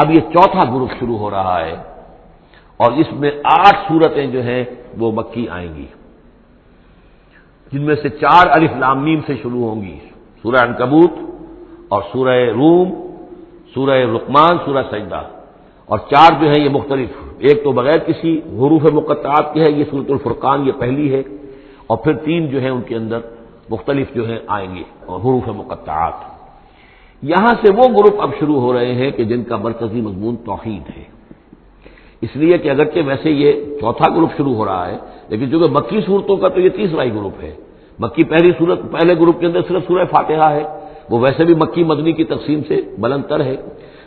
اب یہ چوتھا گروپ شروع ہو رہا ہے، اور اس میں 8 سورتیں جو ہیں وہ مکی آئیں گی، جن میں سے 4 الف لام میم سے شروع ہوں گی، سورہ عنکبوت اور سورہ روم، سورہ لقمان، سورہ سجدہ، اور 4 جو ہیں یہ مختلف، ایک تو بغیر کسی حروف مقطعات کی ہے، یہ سورۃ الفرقان یہ پہلی ہے، اور پھر 3 جو ہیں ان کے اندر مختلف جو ہیں آئیں گے حروف مقطعات۔ یہاں سے وہ گروپ اب شروع ہو رہے ہیں کہ جن کا مرکزی مضمون توحید ہے، اس لیے کہ اگرچہ ویسے یہ چوتھا گروپ شروع ہو رہا ہے، لیکن چونکہ مکی صورتوں کا تو یہ تیسرا ہی گروپ ہے۔ مکی پہلی صورت، پہلے گروپ کے اندر صرف سورہ فاتحہ ہے، وہ ویسے بھی مکی مدنی کی تقسیم سے بلند تر ہے،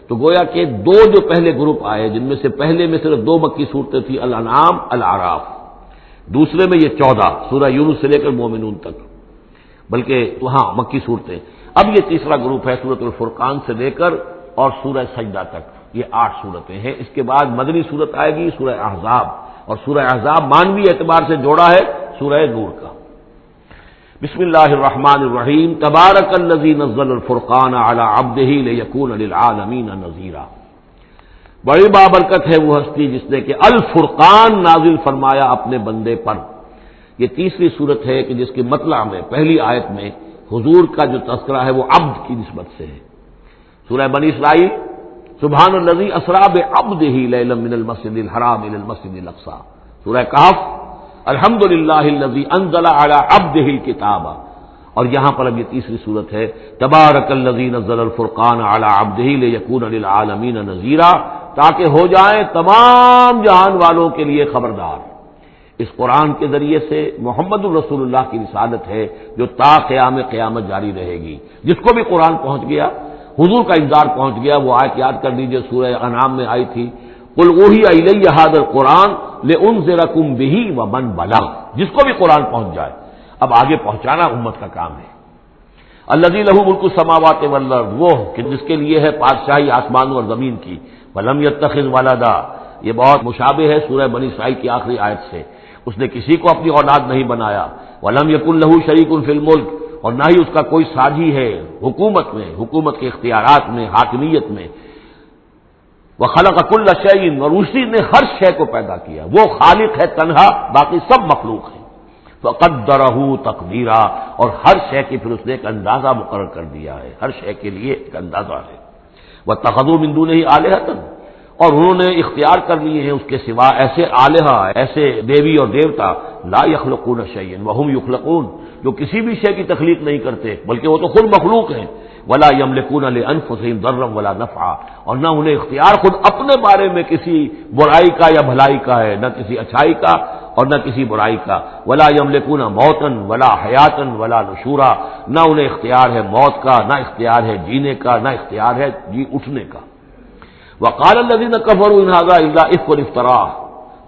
تو گویا کہ 2 جو پہلے گروپ آئے، جن میں سے پہلے میں صرف 2 مکی صورتیں تھیں، الانعام، الاعراف، دوسرے میں یہ 14 سورہ یونس سے لے کر مومنون تک، بلکہ وہاں مکی صورتیں۔ اب یہ تیسرا گروپ ہے سورۃ الفرقان سے لے کر اور سورہ سجدہ تک، یہ 8 صورتیں ہیں۔ اس کے بعد مدنی صورت آئے گی سورہ احزاب، اور سورہ احزاب مانوی اعتبار سے جوڑا ہے سورہ نور کا۔ بسم اللہ الرحمن الرحیم، تبارک الذی نزل الفرقان علی عبدہ لیکون للعالمین نذیرا۔ بڑی بابرکت ہے وہ ہستی جس نے کہ الفرقان نازل فرمایا اپنے بندے پر۔ یہ تیسری صورت ہے کہ جس کی مطلع میں پہلی آیت میں حضور کا جو تذکرہ ہے وہ عبد کی نسبت سے ہے۔ سورہ بنی اسرائیل، سبحان الذی اسری بعبدہ لیلا من المسجد الحرام الی المسجد الاقصی۔ سورہ کہف، الحمدللہ الذی انزل علی عبدہ الکتاب، اور یہاں پر اب یہ تیسری صورت ہے تبارک الذی نزل الفرقان علی عبدہ لیکون للعالمین نذیرا، تاکہ ہو جائیں تمام جہان والوں کے لیے خبردار۔ اس قرآن کے ذریعے سے محمد الرسول اللہ کی رسالت ہے جو تا قیام قیامت جاری رہے گی۔ جس کو بھی قرآن پہنچ گیا، حضور کا انذار پہنچ گیا، وہ آیت یاد کر لیجئے سورہ انعام میں آئی تھی، قل اوحی الی ھذا القرآن لانذرکم بہ ومن بلغ، جس کو بھی قرآن پہنچ جائے، اب آگے پہنچانا امت کا کام ہے۔ الذی لہ ملک السماوات والارض، وہ کہ جس کے لیے ہے بادشاہی آسمانوں اور زمین کی، ولم یتخذ ولدا، یہ بہت مشابہ ہے سورہ بنی اسرائیل کی آخری آیت سے، اس نے کسی کو اپنی اولاد نہیں بنایا، ولم یکن لہ شریک فی الملک، اور نہ ہی اس کا کوئی ساجی ہے حکومت میں، حکومت کے اختیارات میں، حاکمیت میں، وخلق کل شیء، اور اسی نے ہر شے کو پیدا کیا، وہ خالق ہے تنہا، باقی سب مخلوق ہیں، فقدرہ تقدیرا، اور ہر شے کی پھر اس نے ایک اندازہ مقرر کر دیا ہے، ہر شے کے لیے ایک اندازہ ہے۔ واتخذوا من دونہ آلہۃ، اور انہوں نے اختیار کر لیے ہیں اس کے سوا ایسے آلہہ، ایسے دیوی اور دیوتا، لا یخلقون شیئا وہم یخلقون، جو کسی بھی شے کی تخلیق نہیں کرتے بلکہ وہ تو خود مخلوق ہیں، ولا یملکون لانفسہم ضرا ولا نفعا، اور نہ انہیں اختیار خود اپنے بارے میں کسی برائی کا یا بھلائی کا ہے، نہ کسی اچھائی کا اور نہ کسی برائی کا، ولا یملکون موتا ولا حیاتا ولا نشورا، نہ انہیں اختیار ہے موت کا، نہ اختیار ہے جینے کا، نہ اختیار ہے جی اٹھنے کا۔ وقال الذين كفروا ان هذا الا افك افتراه،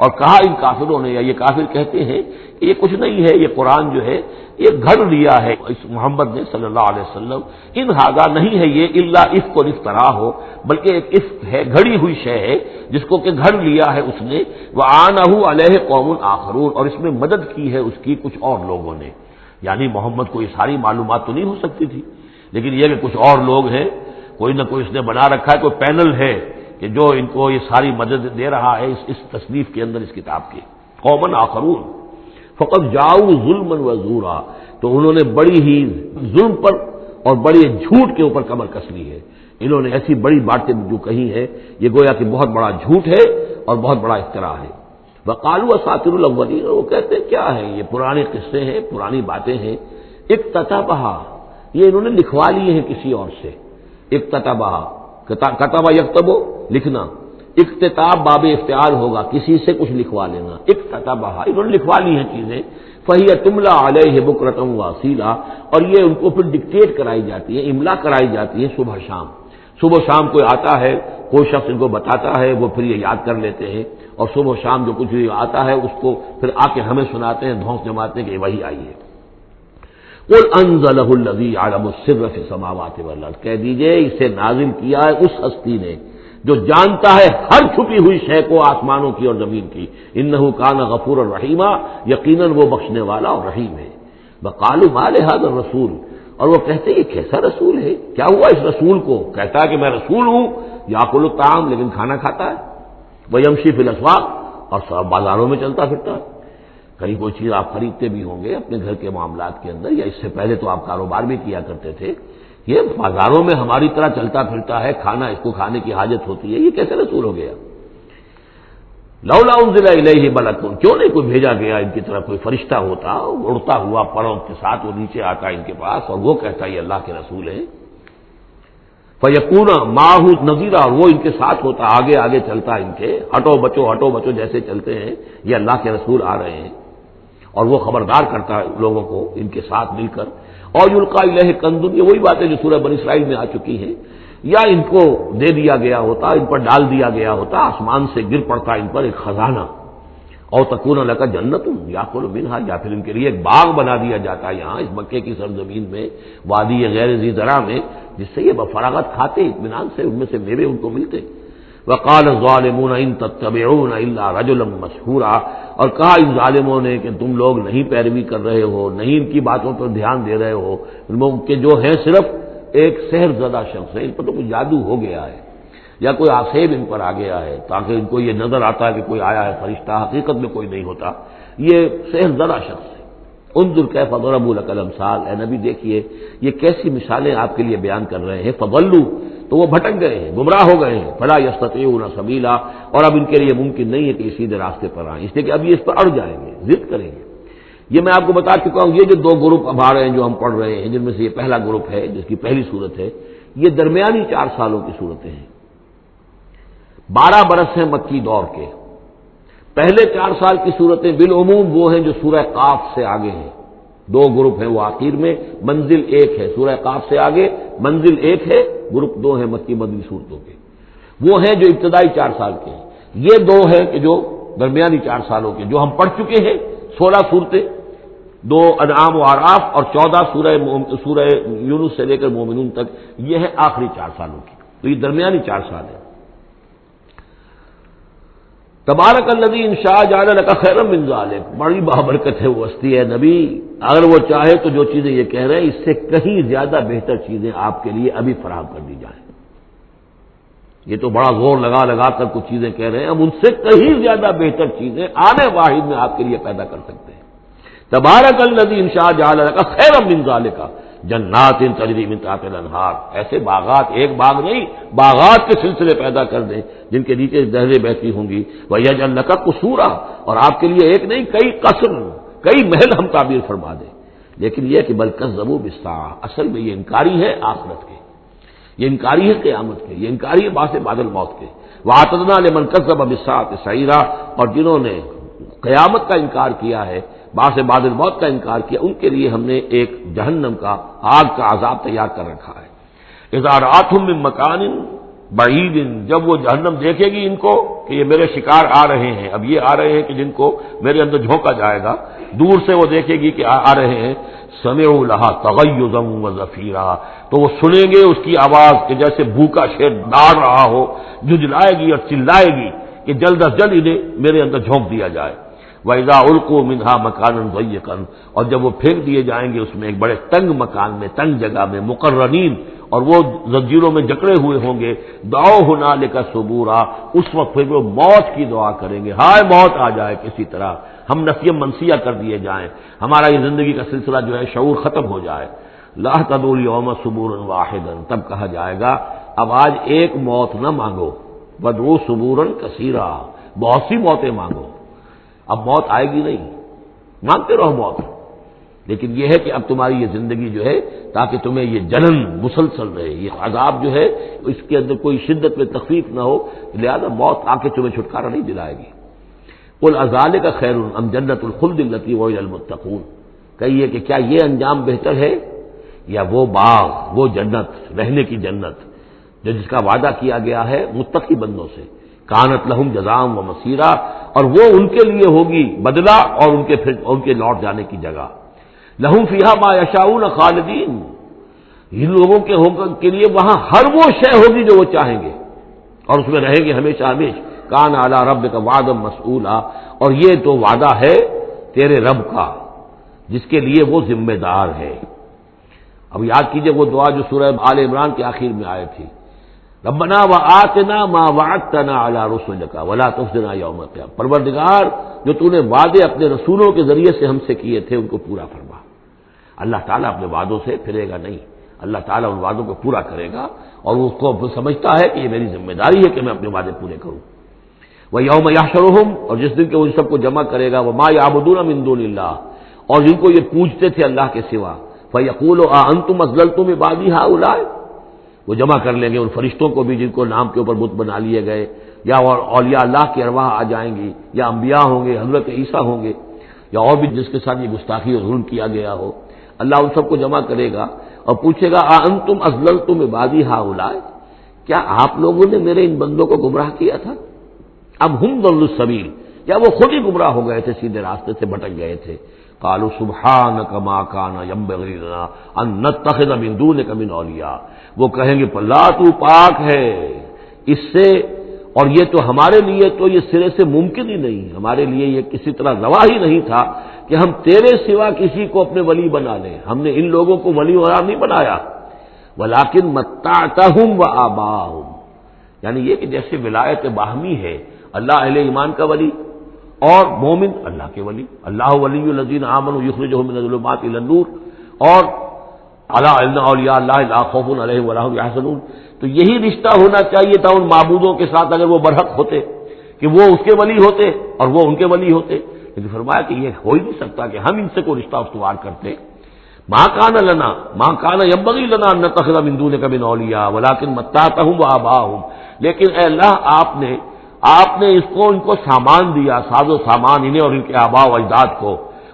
اور کہا ان کافروں نے، یا یہ کافر کہتے ہیں کہ یہ کچھ نہیں ہے، یہ قرآن جو ہے یہ گھڑ لیا ہے اس محمد نے صلی اللہ علیہ وسلم، ان هذا نہیں ہے یہ الا افك افتراه ہو، بلکہ ایک افک ہے، گھڑی ہوئی شے ہے جس کو کہ گھڑ لیا ہے اس نے، وعانه عليه قوم آخرون، اور اس میں مدد کی ہے اس کی کچھ اور لوگوں نے، یعنی محمد کو یہ ساری معلومات تو نہیں ہو سکتی تھی، لیکن یہ کہ کچھ اور لوگ ہیں، کوئی نہ کوئی اس نے بنا رکھا ہے، کوئی پینل ہے کہ جو ان کو یہ ساری مدد دے رہا ہے اس تصنیف کے اندر، اس کتاب کے۔ قومن آخرون فقط جاؤ ظلما و زورا، تو انہوں نے بڑی ہی ظلم پر اور بڑی جھوٹ کے اوپر کمر کس لی ہے، انہوں نے ایسی بڑی باتیں جو کہی ہیں، یہ گویا کہ بہت بڑا جھوٹ ہے اور بہت بڑا افتراء ہے۔ وقالوا اساطیر الاولین، وہ کہتے ہیں کیا ہے یہ پرانے قصے ہیں، پرانی باتیں ہیں، اکتتبھا، یہ انہوں نے لکھوا لیے ہیں کسی اور سے، اکتتبھا، کتب یکتب لکھنا، اکتتاب باب افتعال ہوگا، کسی سے کچھ لکھوا لینا، اکتتبھا، انہوں نے لکھوا لی ہیں چیزیں، فہی تملا علیہ بکرۃ واصیلا، اور یہ ان کو پھر ڈکٹیٹ کرائی جاتی ہے، املا کرائی جاتی ہے صبح شام، صبح شام کوئی آتا ہے، کوئی شخص ان کو بتاتا ہے، وہ پھر یہ یاد کر لیتے ہیں، اور صبح شام جو کچھ بھی آتا ہے اس کو پھر آ کے ہمیں سناتے ہیں، دھونس جماتے ہیں کہ وہی آئی ہے۔ قل انزلہ الذی یعلم السر فی السماوات والارض، کہہ دیجئے اسے نازل کیا ہے اس ہستی نے جو جانتا ہے ہر چھپی ہوئی شے کو آسمانوں کی اور زمین کی، انہ کان غفورا رحیما، یقیناً وہ بخشنے والا اور رحیم ہے۔ وقالوا ما لهذا الرسول، اور وہ کہتے یہ کیسا رسول ہے، کیا ہوا اس رسول کو، کہتا ہے کہ میں رسول ہوں یاکل الطعام، لیکن کھانا کھاتا ہے، ویمشی فی الاسواق، اور سب بازاروں میں چلتا پھرتا ہے۔ کہیں کوئی چیز آپ خریدتے بھی ہوں گے اپنے گھر کے معاملات کے اندر، یا اس سے پہلے تو آپ کاروبار بھی کیا کرتے تھے، یہ بازاروں میں ہماری طرح چلتا پھرتا ہے، کھانا اس کو کھانے کی حاجت ہوتی ہے، یہ کیسے رسول ہو گیا؟ لولا انزل الیہ ملک، کیوں نہیں کوئی بھیجا گیا ان کی طرف کوئی فرشتہ ہوتا، اڑتا ہوا پروں کے ساتھ وہ نیچے آتا ان کے پاس اور وہ کہتا یہ اللہ کے رسول ہیں، فیکون معہ نذیرا، اور وہ ان کے ساتھ ہوتا، آگے آگے چلتا ان کے، ہٹو بچو جیسے چلتے ہیں یہ اللہ کے رسول آ رہے ہیں، اور وہ خبردار کرتا ہے لوگوں کو ان کے ساتھ مل کر۔ اور یلقا الیہ کنز، یہ وہی باتیں جو سورہ بنی اسرائیل میں آ چکی ہیں، یا ان کو دے دیا گیا ہوتا، ان پر ڈال دیا گیا ہوتا، آسمان سے گر پڑتا ان پر ایک خزانہ، اور تکون لک جنت یاکل منھا، یا پھر ان کے لیے ایک باغ بنا دیا جاتا ہے یہاں اس مکے کی سرزمین میں، وادی غیر ذی زرع میں، جس سے یہ بفراغت کھاتے اطمینان سے، ان میں سے میوے ان کو ملتے۔ وقال الظالمون ان تتبعون الا رجلا مسحورا، اور کہا ان ظالموں نے کہ تم لوگ نہیں پیروی کر رہے ہو، نہیں ان کی باتوں پر دھیان دے رہے ہو، کہ جو ہے صرف ایک سحر زدہ شخص ہے، ان پر تو کچھ جادو ہو گیا ہے، یا کوئی آسیب ان پر آ گیا ہے، تاکہ ان کو یہ نظر آتا ہے کہ کوئی آیا ہے فرشتہ، حقیقت میں کوئی نہیں ہوتا، یہ سحر زدہ شخص ہے۔ انظر کیف ضربوا لک الامثال، اے نبی دیکھیے یہ کیسی مثالیں آپ کے لیے بیان کر رہے ہیں، فضلوا، تو وہ بھٹک گئے ہیں، گمراہ ہو گئے ہیں، فلا یستطیعون سبیلا، اور اب ان کے لیے ممکن نہیں ہے کہ یہ سیدھے راستے پر آئیں، اس لیے کہ اب یہ اس پر اڑ جائیں گے، ضد کریں گے۔ یہ میں آپ کو بتا چکا ہوں، یہ جو دو گروپ اب آ رہے ہیں جو ہم پڑھ رہے ہیں، جن میں سے یہ پہلا گروپ ہے جس کی پہلی صورت ہے، یہ درمیانی 4 سالوں کی صورتیں ہیں، 12 برس ہیں مکی دور کے۔ پہلے 4 سال کی صورتیں بالعموم وہ ہیں جو سورہ قاف سے آگے ہیں، 2 گروپ ہیں وہ آخر میں، منزل 1 ہے، سورہ قاف سے آگے منزل 1 ہے، گروپ 2 ہیں مکی مدنی صورتوں کے، وہ ہیں جو ابتدائی 4 سال کے ہیں۔ یہ 2 ہیں کہ جو درمیانی 4 سالوں کے، جو ہم پڑھ چکے ہیں 16 صورتیں، 2 انعام و اعراف اور 14 سورہ یونس سے لے کر مومنون تک، یہ ہے آخری 4 سالوں کی، تو یہ درمیانی 4 سال ہے۔ تبارک الذی ان شاء جعل لک خیرا من ذلک، بڑی بابرکت ہے وہ ہستی ہے نبی، اگر وہ چاہے تو جو چیزیں یہ کہہ رہے ہیں اس سے کہیں زیادہ بہتر چیزیں آپ کے لیے ابھی فراہم کر دی جائیں۔ یہ تو بڑا زور لگا کر کچھ چیزیں کہہ رہے ہیں، ہم ان سے کہیں زیادہ بہتر چیزیں آنے واحد میں آپ کے لیے پیدا کر سکتے ہیں۔ تبارک الذی ان شاء جعل لک خیرا من ذلک جنات تجری من تحتها الانہار، ایسے باغات، ایک باغ نہیں، باغات کے سلسلے پیدا کر دیں جن کے نیچے نہریں بہتی ہوں گی، ویجعل لک قصورا، اور آپ کے لیے ایک نہیں کئی قصر، کئی محل ہم تعبیر فرما دیں۔ لیکن یہ کہ بل کذبوا بالساعہ، اصل میں یہ انکاری ہے آخرت کے، یہ انکاری ہے قیامت کے، یہ انکاری ہے بعث بعد الموت کے۔ واعتدنا لمن کذب بالساعۃ سعیرا، اور جنہوں نے قیامت کا انکار کیا ہے، بعث بعد الموت کا انکار کیا، ان کے لیے ہم نے ایک جہنم کا، آگ کا عذاب تیار کر رکھا ہے۔ اذا رأتهم من مکان بعید، جب وہ جہنم دیکھے گی ان کو کہ یہ میرے شکار آ رہے ہیں، اب یہ آ رہے ہیں کہ جن کو میرے اندر جھونکا جائے گا، دور سے وہ دیکھے گی کہ آ رہے ہیں، سمعوا لها تغیظا وزفیرا، تو وہ سنیں گے اس کی آواز کہ جیسے بھوکا شیر ڈار رہا ہو، جھجلائے گی اور چلائے گی کہ جلد از جلد انہیں میرے اندر جھونک دیا جائے۔ وَإِذَا أُلْقُوا مِنْهَا مَكَانًا ضَيِّقًا، اور جب وہ پھینک دیے جائیں گے اس میں ایک بڑے تنگ مکان میں، تنگ جگہ میں، مقرنین، اور وہ زنجیروں میں جکڑے ہوئے ہوں گے، دعوا هُنَالِكَ ثُبُورًا، اس وقت پھر وہ موت کی دعا کریں گے، ہائے موت آ جائے کسی طرح، ہم نفی منسیہ کر دیے جائیں، ہمارا یہ زندگی کا سلسلہ جو ہے شعور ختم ہو جائے۔ لَا تَدْعُوا الْيَوْمَ ثُبُورًا وَاحِدًا، تب کہا جائے گا اب آج ایک موت نہ مانگو، وَادْعُوا ثُبُورًا كَثِيرًا، بہت سی موتیں مانگو، اب موت آئے گی نہیں، مانگتے رہو موت، لیکن یہ ہے کہ اب تمہاری یہ زندگی جو ہے تاکہ تمہیں یہ جلن مسلسل رہے، یہ عذاب جو ہے اس کے اندر کوئی شدت میں تخفیف نہ ہو، لہذا موت آ کے تمہیں چھٹکارا نہیں دلائے گی۔ قل اذالک خیر ام جنت الخلد التی وعد المتقون، کہیے کہ کیا یہ انجام بہتر ہے یا وہ باغ، وہ جنت، رہنے کی جنت جو جس کا وعدہ کیا گیا ہے متقی بندوں سے، کانت لہم جزاء و مسیرا، اور وہ ان کے لیے ہوگی بدلہ اور ان کے لوٹ جانے کی جگہ، لہم فیہا ما یشاؤون خالدین، ان لوگوں کے لیے وہاں ہر وہ شے ہوگی جو وہ چاہیں گے اور اس میں رہیں گے ہمیشہ ہمیشہ۔ کان علی ربک وعدا مسئولا، اور یہ تو وعدہ ہے تیرے رب کا جس کے لیے وہ ذمہ دار ہے۔ اب یاد کیجئے وہ دعا جو سورہ آل عمران کے آخر میں آئی تھی، ربنا وآتنا ما وعدتنا علی رسلک ولا تخزنا یوم القیامہ، پروردگار جو تو نے وعدے اپنے رسولوں کے ذریعے سے ہم سے کیے تھے ان کو پورا فرما۔ اللہ تعالیٰ اپنے وعدوں سے پھرے گا نہیں، اللہ تعالیٰ ان وعدوں کو پورا کرے گا، اور وہ اس کو سمجھتا ہے کہ یہ میری ذمہ داری ہے کہ میں اپنے وعدے پورے کروں۔ وَيَوْمَ يَحْشُرُهُمْ، اور جس دن کہ وہ ان سب کو جمع کرے گا، وَمَا يَعْبُدُونَ مِن دُونِ اللَّهِ، اور جن کو یہ پوجتے تھے اللہ کے سوا، فَيَقُولُ أَأَنتُمْ أَضْلَلْتُمْ عِبَادِي هَؤُلَاءِ، وہ جمع کر لیں گے ان فرشتوں کو بھی جن کو نام کے اوپر بت بنا لیے گئے، یا اور اولیاء اللہ کی ارواح آ جائیں گی، یا انبیاء ہوں گے، حضرت عیسیٰ ہوں گے، یا اور بھی جس کے ساتھ یہ گستاخی اور ظلم کیا گیا ہو، اللہ ان سب کو جمع کرے گا اور پوچھے گا أَأَنتُمْ أَضْلَلْتُمْ عِبَادِي هَؤُلَاءِ، کیا آپ لوگوں نے میرے ان بندوں کو گمراہ کیا تھا؟ اب ہم ضلوا السبیل، یا وہ خود ہی گمراہ ہو گئے تھے، سیدھے راستے سے بھٹک گئے تھے۔ قالوا سبحانک ما کان ینبغی لنا ان نتخذ من دونک من اولیاء، وہ کہیں گے اللہ تو پاک ہے اس سے، اور یہ تو ہمارے لیے تو یہ سرے سے ممکن ہی نہیں، ہمارے لیے یہ کسی طرح روا ہی نہیں تھا کہ ہم تیرے سوا کسی کو اپنے ولی بنا لیں، ہم نے ان لوگوں کو ولی قرار نہیں بنایا۔ ولیکن متعتہم وآباءہم، یعنی یہ کہ جیسے ولایت باہمی ہے، اللہ اہل ایمان کا ولی اور مومن اللہ کے ولی، اللہ ولی الذین آمنوا یخرجہم من الظلمات الی النور، اور الا ان اولیاء اللہ لا خوف علیہم ولا هم یحزنون، تو یہی رشتہ ہونا چاہیے تھا ان معبودوں کے ساتھ اگر وہ برحق ہوتے، کہ وہ اس کے ولی ہوتے اور وہ ان کے ولی ہوتے، لیکن فرمایا کہ یہ ہو ہی نہیں سکتا کہ ہم ان سے کوئی رشتہ استوار کرتے۔ ما کان لنا ما کان ینبغی لنا ان نتخذ من دونک من اولیاء ولکن متعتہم وآباءہم، لیکن اے اللہ آپ نے ان کو سامان دیا، ساز و سامان انہیں اور ان کے آباء و اجداد کو،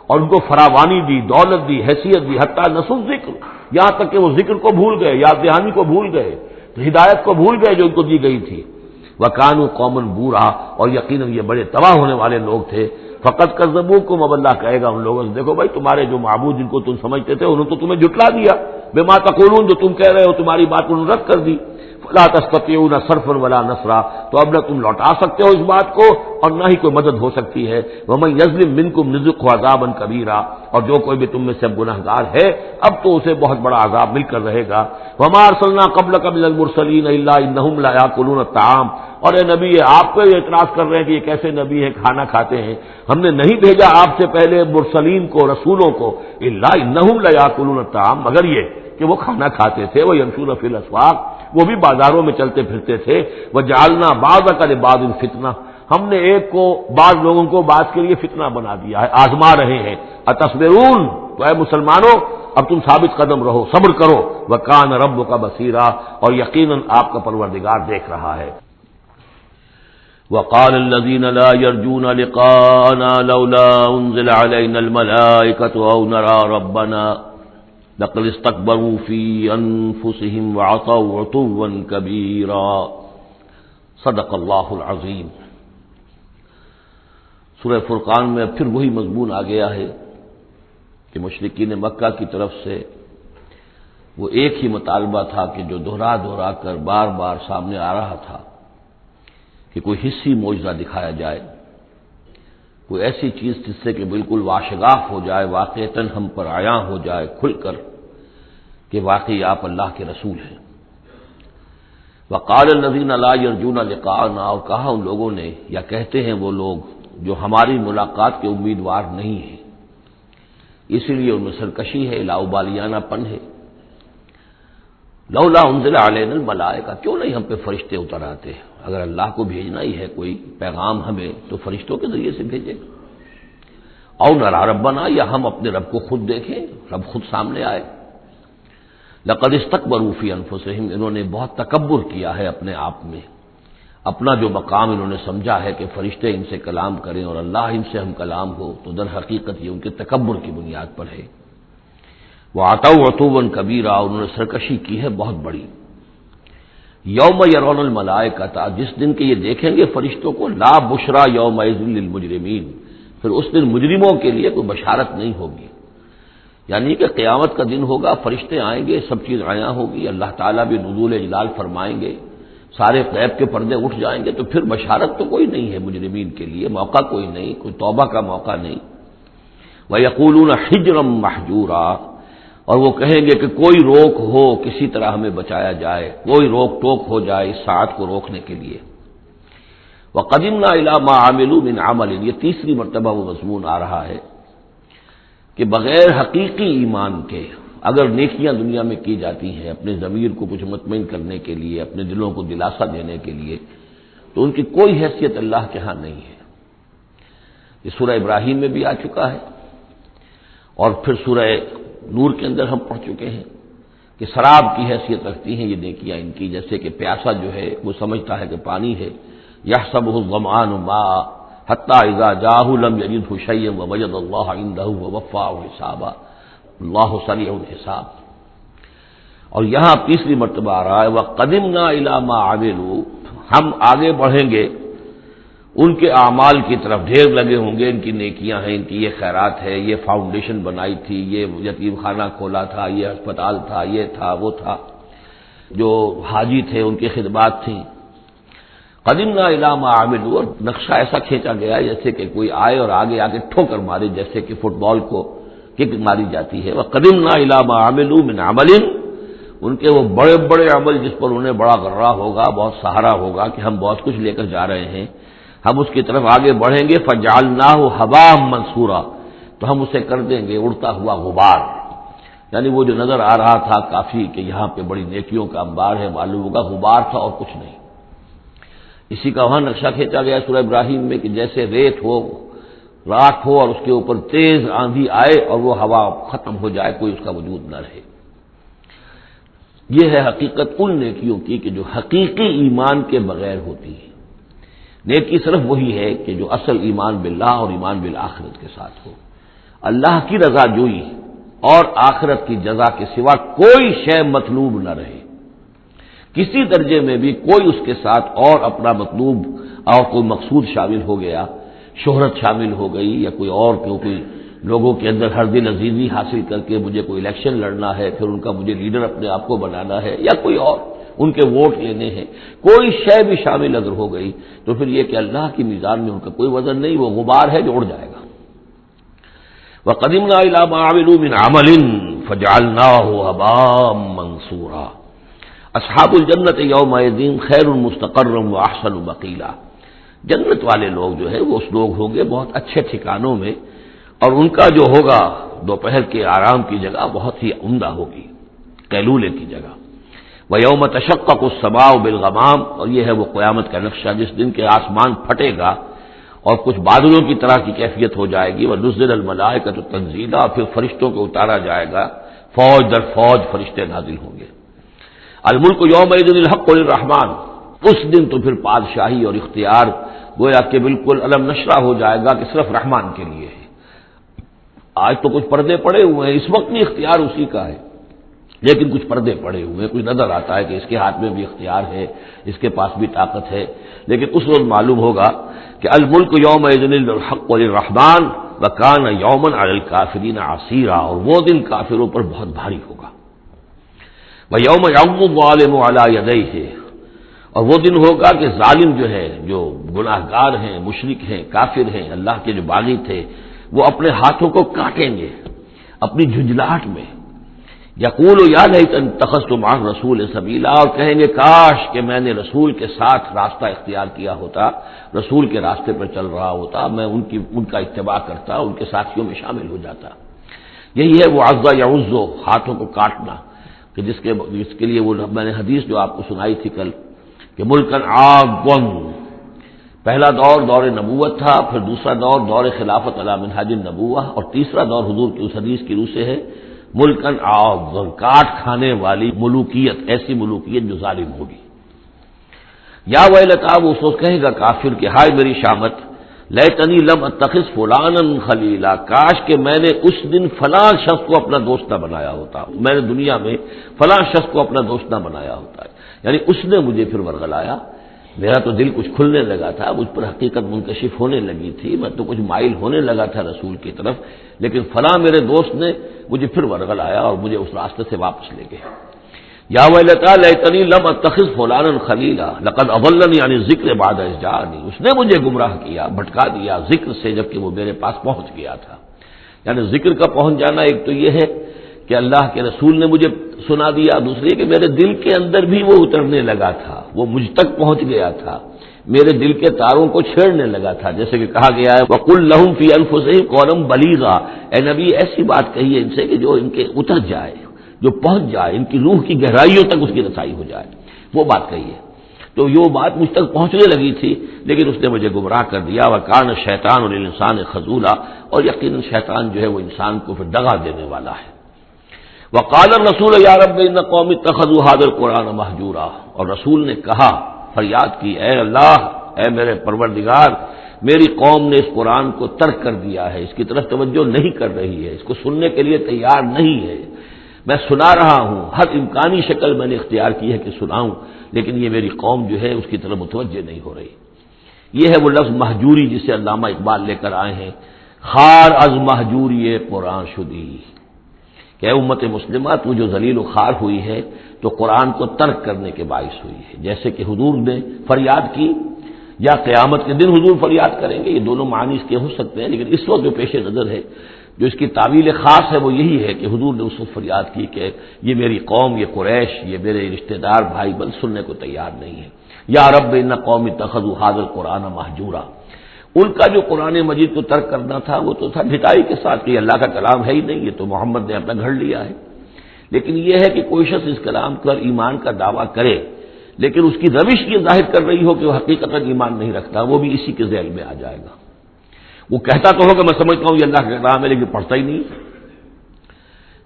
اور ان کو فراوانی دی، دولت دی، حیثیت دی، حتیٰ نسوا الذکر، یہاں تک کہ وہ ذکر کو بھول گئے، یاد دہانی کو بھول گئے، ہدایت کو بھول گئے جو ان کو دی گئی تھی۔ وَكَانُوا قَوْمًا بُورًا، اور یقیناً یہ بڑے تباہ ہونے والے لوگ تھے۔ فقط کذبوکم، اب اللہ کہے گا ان لوگوں سے دیکھو بھائی تمہارے جو معبود جن کو تم سمجھتے تھے انہوں نے تو تمہیں جھٹلا دیا، بما تقولون، جو تم کہہ رہے ہو تمہاری بات انہوں نے رد کر دی۔ فلا تستطيعون صرفا ولا نصرا، تو اب نہ تم لوٹا سکتے ہو اس بات کو اور نہ ہی کوئی مدد ہو سکتی ہے۔ ومن یظلم منکم نذقه عذابا کبیرا، اور جو کوئی بھی تم میں سے گنہگار ہے اب تو اسے بہت بڑا عذاب مل کر رہے گا۔ وما ارسلنا قبلک من المرسلین الا انهم لا ياكلون الطعام، اور اے نبی آپ کو یہ اعتراض کر رہے ہیں کہ یہ کیسے نبی ہے کھانا کھاتے ہیں، ہم نے نہیں بھیجا آپ سے پہلے مرسلین کو، رسولوں کو، الا انهم لا ياكلون الطعام، مگر یہ کہ وہ کھانا کھاتے تھے، وہ یمشون فی الاسواق، وہ بھی بازاروں میں چلتے پھرتے تھے۔ وجعلنا بعضک لبعض فتنہ، ہم نے ایک کو بعض لوگوں کو بعض کے لیے فتنہ بنا دیا ہے، آزما رہے ہیں۔ اتصبرون، تو اے مسلمانوں اب تم ثابت قدم رہو، صبر کرو۔ وکان ربک بصیرا، اور یقیناً آپ کا پروردگار دیکھ رہا ہے۔ وقال الذين لا يرجون لقاءنا لولا انزل علينا الملائكة او نرى ربنا لقد استكبروا في انفسهم وعتوا عتوا كبيرا، صدق اللہ العظیم۔ سورہ فرقان میں پھر وہی مضمون آ گیا ہے کہ مشرکین مکہ کی طرف سے وہ ایک ہی مطالبہ تھا کہ جو دہرا دہرا کر بار بار سامنے آ رہا تھا کہ کوئی حصی معجزہ دکھایا جائے، کوئی ایسی چیز جس سے کہ بالکل واشگاف ہو جائے، واقعتاً ہم پر عیاں ہو جائے کھل کر کہ واقعی آپ اللہ کے رسول ہیں۔ وقال الذین لا یرجون لقاءنا، اور کہا ان لوگوں نے، یا کہتے ہیں وہ لوگ جو ہماری ملاقات کے امیدوار نہیں ہیں، اسی لیے ان میں سرکشی ہے، لاؤبالیانہ پن ہے۔ لولا انزل علینا الملائکہ، کیوں نہیں ہم پہ فرشتے اتر آتے؟ اگر اللہ کو بھیجنا ہی ہے کوئی پیغام ہمیں تو فرشتوں کے ذریعے سے بھیجے، او نرى ربنا، یا ہم اپنے رب کو خود دیکھیں، رب خود سامنے آئے۔ لقد استكبروا في انفسهم، انہوں نے بہت تکبر کیا ہے اپنے آپ میں، اپنا جو مقام انہوں نے سمجھا ہے کہ فرشتے ان سے کلام کریں اور اللہ ان سے ہم کلام ہو، تو در حقیقت یہ ان کے تکبر کی بنیاد پر ہے۔ وعتوا عتوا کبیرا، انہوں نے سرکشی کی ہے بہت بڑی۔ یوم یرون الملائکۃ، جس دن کے یہ دیکھیں گے فرشتوں کو، لا بشرا یومئذ للمجرمین، پھر اس دن مجرموں کے لیے کوئی بشارت نہیں ہوگی، یعنی کہ قیامت کا دن ہوگا، فرشتے آئیں گے، سب چیز عیاں ہوگی، اللہ تعالیٰ بھی نزول جلال فرمائیں گے، سارے غیب کے پردے اٹھ جائیں گے، تو پھر بشارت تو کوئی نہیں ہے مجرمین کے لیے، موقع کوئی نہیں، کوئی توبہ کا موقع نہیں۔ وَيَقُولُونَ حِجْرًا مَحْجُورًا، اور وہ کہیں گے کہ کوئی روک ہو، کسی طرح ہمیں بچایا جائے، کوئی روک ٹوک ہو جائے اس ساعت کو روکنے کے لیے۔ وَقَدِمْنَا إِلَىٰ مَا عَمِلُوا مِنْ عَمَلٍ، یہ تیسری مرتبہ وہ مضمون آ رہا ہے کہ بغیر حقیقی ایمان کے اگر نیکیاں دنیا میں کی جاتی ہیں اپنے ضمیر کو کچھ مطمئن کرنے کے لیے، اپنے دلوں کو دلاسا دینے کے لیے، تو ان کی کوئی حیثیت اللہ کے ہاں نہیں ہے۔ یہ سورہ ابراہیم میں بھی آ چکا ہے، اور پھر سورہ نور کے اندر ہم پڑھ چکے ہیں کہ سراب کی حیثیت رکھتی ہیں یہ نیکیاں ان کی، جیسے کہ پیاسا جو ہے وہ سمجھتا ہے کہ پانی ہے، یحسبہ الظمآن ماء حتی اذا جاءہ لم یجدہ شیئا ووجد اللہ عندہ ووفاہ حسابا اللہ سریع الحساب۔ اور یہاں تیسری مرتبہ آ رہا ہے وَقَدِمْنَا إِلَىٰ مَا عَمِلُوا، ہم آگے بڑھیں گے ان کے اعمال کی طرف، ڈھیر لگے ہوں گے، ان کی نیکیاں ہیں، ان کی یہ خیرات ہے، یہ فاؤنڈیشن بنائی تھی، یہ یتیم خانہ کھولا تھا، یہ ہسپتال تھا، یہ تھا وہ تھا، جو حاجی تھے ان کی خدمات تھیں۔ قدمنا الی ما عملوا، اور نقشہ ایسا کھینچا گیا جیسے کہ کوئی آئے اور آگے آگے ٹھوکر مارے، جیسے کہ فٹ بال کو کک ماری جاتی ہے۔ وقدمنا الی ما عملوا من عمل، ان کے وہ بڑے بڑے عمل جس پر انہیں بڑا غرہ ہوگا، بہت سہارا ہوگا کہ ہم بہت کچھ لے کر جا رہے ہیں، ہم اس کی طرف آگے بڑھیں گے۔ فجعلناہ ھباء منثورا، تو ہم اسے کر دیں گے اڑتا ہوا غبار، یعنی وہ جو نظر آ رہا تھا کافی کہ یہاں پہ بڑی نیکیوں کا انبار ہے، معلوم ہوگا غبار تھا اور کچھ نہیں۔ اسی کا وہاں نقشہ کھینچا گیا سورہ ابراہیم میں کہ جیسے ریت ہو، راکھ ہو، اور اس کے اوپر تیز آندھی آئے اور وہ ہوا ختم ہو جائے، کوئی اس کا وجود نہ رہے۔ یہ ہے حقیقت ان نیکیوں کی کہ جو حقیقی ایمان کے بغیر ہوتی ہے۔ نیکی صرف وہی ہے کہ جو اصل ایمان باللہ اور ایمان بالآخرت کے ساتھ ہو، اللہ کی رضا جوئی اور آخرت کی جزا کے سوا کوئی شے مطلوب نہ رہے، کسی درجے میں بھی کوئی اس کے ساتھ اور اپنا مطلوب اور کوئی مقصود شامل ہو گیا، شہرت شامل ہو گئی، یا کوئی اور کوئی لوگوں کے اندر ہر دل عزیزی حاصل کر کے مجھے کوئی الیکشن لڑنا ہے، پھر ان کا مجھے لیڈر اپنے آپ کو بنانا ہے، یا کوئی اور ان کے ووٹ لینے ہیں، کوئی شے بھی شامل اگر ہو گئی تو پھر یہ کہ اللہ کی میزان میں ان کا کوئی وزن نہیں، وہ غبار ہے جو اڑ جائے گا۔ وَقَدِمْنَا إِلَىٰ مَا عَمِلُوا مِنْ عَمَلٍ فَجَعَلْنَاهُ هَبَاءً مَّنثُورًا۔ اصحاب الجنت یومئذ خیر مستقرا واحسن مقیلا، جنت والے لوگ جو ہے وہ اس لوگ ہوں گے بہت اچھے ٹھکانوں میں، اور ان کا جو ہوگا دوپہر کے آرام کی جگہ بہت ہی عمدہ ہوگی، قیلولے کی جگہ۔ وَيَوْمَ تَشَقَّقُ السَّمَاءُ بِالْغَمَامِ، اور یہ ہے وہ قیامت کا نقشہ جس دن کے آسمان پھٹے گا اور کچھ بادلوں کی طرح کی کیفیت ہو جائے گی۔ وَنُزِّلَ الْمَلَائِكَةُ تَنزِيلًا، پھر فرشتوں کو اتارا جائے گا، فوج در فوج فرشتے نازل ہوں گے۔ الملک یومئذ الحق للرحمن، اس دن تو پھر بادشاہی اور اختیار گویا کہ بالکل علم نشرہ ہو جائے گا کہ صرف رحمان کے لیے ہے۔ آج تو کچھ پردے پڑے ہوئے ہیں، اس وقت بھی اختیار اسی کا ہے، لیکن کچھ پردے پڑے ہوئے ہیں، کچھ نظر آتا ہے کہ اس کے ہاتھ میں بھی اختیار ہے، اس کے پاس بھی طاقت ہے، لیکن اس وقت معلوم ہوگا کہ الملک یومئذ الحق للرحمن وکان یوما علی الکافرین عسیرا، اور وہ دن کافروں پر بہت بھاری ہوگا۔ وَيَوْمَ يَعُضُّ الظَّالِمُ عَلَىٰ يَدَيْهِ، اور وہ دن ہوگا کہ ظالم جو ہے، جو گناہ گار ہیں، مشرک ہیں، کافر ہیں، اللہ کے جو باغی تھے، وہ اپنے ہاتھوں کو کاٹیں گے اپنی جھنجھلاہٹ میں۔ یقول یا لیتنی اتخذت مع الرسول سبیلا، اور کہیں گے کاش کہ میں نے رسول کے ساتھ راستہ اختیار کیا ہوتا، رسول کے راستے پر چل رہا ہوتا، میں ان کا اتباع کرتا، ان کے ساتھیوں میں شامل ہو جاتا۔ یہی ہے وہ عض یعض، ہاتھوں کو کاٹنا، کہ جس کے لیے وہ میں نے حدیث جو آپ کو سنائی تھی کل کہ ملکن عاضًا، پہلا دور دور نبوت تھا، پھر دوسرا دور دور خلافت علی منہاج النبوہ، اور تیسرا دور حضور کی اس حدیث کی روح سے ہے ملکن عاضًا، کاٹ کھانے والی ملوکیت، ایسی ملوکیت جو ظالم ہوگی۔ یا ویلتا، وہ سوچ کہے گا کافر کہ ہائے میری شامت، لیتنی لم اتخذ فلانا خلیلا، کاش کہ میں نے اس دن فلاں شخص کو اپنا دوست نہ بنایا ہوتا، میں نے دنیا میں فلاں شخص کو اپنا دوست نہ بنایا ہوتا، یعنی اس نے مجھے پھر ورغلایا، میرا تو دل کچھ کھلنے لگا تھا، مجھ پر حقیقت منکشف ہونے لگی تھی، میں تو کچھ مائل ہونے لگا تھا رسول کی طرف، لیکن فلاں میرے دوست نے مجھے پھر ورغلایا اور مجھے اس راستے سے واپس لے گئے۔ یا ویلتا لیتنی لم اتخذ فلانا خلیلا لقد اضلنی عن الذکر بعد اذ جاءنی، اس نے مجھے گمراہ کیا، بھٹکا دیا ذکر سے جبکہ وہ میرے پاس پہنچ گیا تھا۔ یعنی ذکر کا پہنچ جانا ایک تو یہ ہے کہ اللہ کے رسول نے مجھے سنا دیا، دوسری کہ میرے دل کے اندر بھی وہ اترنے لگا تھا، وہ مجھ تک پہنچ گیا تھا، میرے دل کے تاروں کو چھیڑنے لگا تھا، جیسے کہ کہا گیا ہے وَقُلْ لَهُمْ فِي أَنفُسِهِمْ قَوْلًا بَلِيغًا، اے نبی ایسی بات کہیے ان سے کہ جو ان کے اتر جائے، جو پہنچ جائے، ان کی روح کی گہرائیوں تک اس کی رسائی ہو جائے، وہ بات کہیے۔ تو یہ بات مجھ تک پہنچنے لگی تھی، لیکن اس نے مجھے گمراہ کر دیا، وَكَانَ الشَّيْطَانُ لِلْإِنسَانِ خَذُولًا، اور یقیناً شیطان جو ہے وہ انسان کو پھر دغا دینے والا ہے۔ وَقَالَ الرَّسُولُ يَا رَبِّ إِنَّ قَوْمِي اتَّخَذُوا هَٰذَا الْقُرْآنَ مَهْجُورًا، اور رسول نے کہا، فریاد کی، اے اللہ، اے میرے پروردگار، میری قوم نے اس قرآن کو ترک کر دیا ہے، اس کی طرف توجہ نہیں کر رہی ہے، اس کو سننے کے لیے تیار نہیں ہے۔ میں سنا رہا ہوں، ہر امکانی شکل میں نے اختیار کی ہے کہ سناؤں، لیکن یہ میری قوم جو ہے اس کی طرف متوجہ نہیں ہو رہی۔ یہ ہے وہ لفظ مہجوری جسے علامہ اقبال لے کر آئے ہیں، خار از مہجوری قرآن شدی، کہ اے امت مسلمہ تو جو ذلیل و خوار ہوئی ہے تو قرآن کو ترک کرنے کے باعث ہوئی ہے، جیسے کہ حضور نے فریاد کی، یا قیامت کے دن حضور فریاد کریں گے، یہ دونوں معنی اس کے ہو سکتے ہیں، لیکن اس وقت جو پیش نظر ہے، جو اس کی تعویل خاص ہے، وہ یہی ہے کہ حضور نے اس وقت فریاد کی کہ یہ میری قوم، یہ قریش، یہ میرے رشتہ دار بھائی بند سننے کو تیار نہیں ہے۔ یا رب ان قوم اتخذوا هذا القرآن مہجورا، ان کا جو قرآن مجید کو ترک کرنا تھا وہ تو تھا ڈھٹائی کے ساتھ کہ یہ اللہ کا کلام ہے ہی نہیں، یہ تو محمد نے اپنا گھڑ لیا ہے۔ لیکن یہ ہے کہ کوئی شخص اس کلام پر ایمان کا دعویٰ کرے، لیکن اس کی روش یہ ظاہر کر رہی ہو کہ وہ حقیقت ایمان نہیں رکھتا، وہ بھی اسی کے ذیل میں آ جائے گا۔ وہ کہتا تو ہوگا میں سمجھتا ہوں یہ اللہ کا کلام ہے، لیکن پڑھتا ہی نہیں،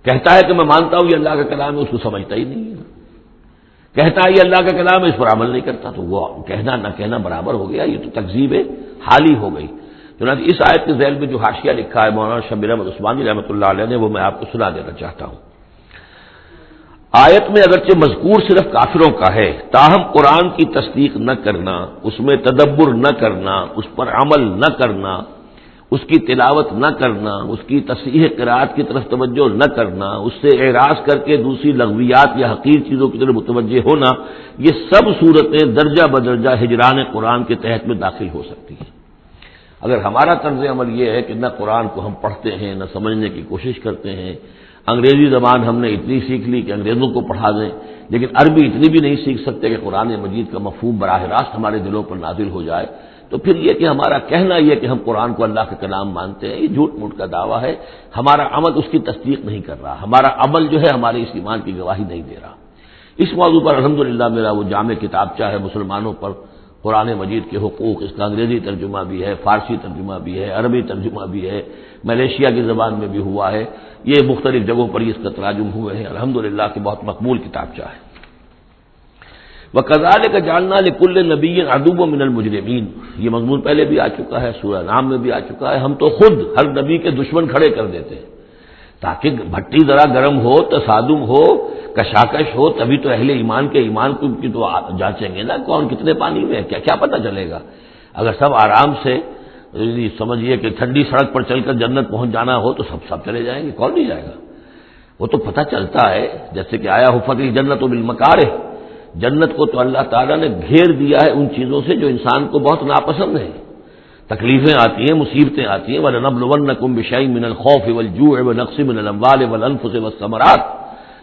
کہتا ہے کہ میں مانتا ہوں یہ اللہ کا کلام ہے، اس کو سمجھتا ہی نہیں ہے، کہتا ہے یہ اللہ کا کلام ہے، اس پر عمل نہیں کرتا، تو وہ کہنا نہ کہنا برابر ہو گیا، یہ تو تکذیب حالی ہو گئی۔ چنانچہ اس آیت کے ذیل میں جو حاشیہ لکھا ہے مولانا شبیر احمد عثمانی رحمۃ اللہ علیہ نے، وہ میں آپ کو سنا دینا چاہتا ہوں۔ آیت میں اگرچہ مذکور صرف کافروں کا ہے، تاہم قرآن کی تصدیق نہ کرنا، اس میں تدبر نہ کرنا، اس پر عمل نہ کرنا، اس کی تلاوت نہ کرنا، اس کی تصحیح قرات کی طرف توجہ نہ کرنا، اس سے اعراض کر کے دوسری لغویات یا حقیر چیزوں کی طرف متوجہ ہونا، یہ سب صورتیں درجہ بدرجہ ہجران قرآن کے تحت میں داخل ہو سکتی ہیں۔ اگر ہمارا طرز عمل یہ ہے کہ نہ قرآن کو ہم پڑھتے ہیں، نہ سمجھنے کی کوشش کرتے ہیں، انگریزی زبان ہم نے اتنی سیکھ لی کہ انگریزوں کو پڑھا دیں، لیکن عربی اتنی بھی نہیں سیکھ سکتے کہ قرآن مجید کا مفہوم براہ راست ہمارے دلوں پر نازل ہو جائے، تو پھر یہ کہ ہمارا کہنا یہ کہ ہم قرآن کو اللہ کا کلام مانتے ہیں، یہ جھوٹ موٹ کا دعویٰ ہے، ہمارا عمل اس کی تصدیق نہیں کر رہا، ہمارا عمل جو ہے ہمارے اس ایمان کی گواہی نہیں دے رہا۔ اس موضوع پر الحمدللہ میرا وہ جامع کتابچہ ہے مسلمانوں پر قرآن مجید کے حقوق، اس کا انگریزی ترجمہ بھی ہے، فارسی ترجمہ بھی ہے، عربی ترجمہ بھی ہے، ملیشیا کی زبان میں بھی ہوا ہے، یہ مختلف جگہوں پر اس کا تراجم ہوئے ہیں، الحمدللہ کہ بہت مقبول کتابچہ ہے۔ وَكَذَلِكَ جَعَلْنَا لِكُلِّ نَبِيٍّ عَدُوًّا مِّنَ الْمُجْرِمِينَ، یہ مضمون پہلے بھی آ چکا ہے، سورہ نام میں بھی آ چکا ہے، ہم تو خود ہر نبی کے دشمن کھڑے کر دیتے ہیں تاکہ بھٹی ذرا گرم ہو، تصادم ہو، کشاکش ہو، تبھی تو اہل ایمان کے ایمان کو کی تو جانچیں گے نا، کون کتنے پانی میں ہے، کیا پتہ چلے گا۔ اگر سب آرام سے سمجھیے کہ ٹھنڈی سڑک پر چل کر جنت پہنچ جانا ہو تو سب چلے جائیں گے، کون نہیں جائے گا؟ وہ تو پتہ چلتا ہے، جیسے کہ آیا حفت الجنت بالمکارہ، جنت کو تو اللہ تعالیٰ نے گھیر دیا ہے ان چیزوں سے جو انسان کو بہت ناپسند ہیں، تکلیفیں آتی ہیں، مصیبتیں آتی ہیں، وَلَنَبْلُوَنَّكُمْ بِشَيْءٍ مِّنَ الْخَوْفِ وَالْجُوعِ وَنَقْصٍ مِّنَ الْأَمْوَالِ وَالْأَنفُسِ وَالثَّمَرَاتِ،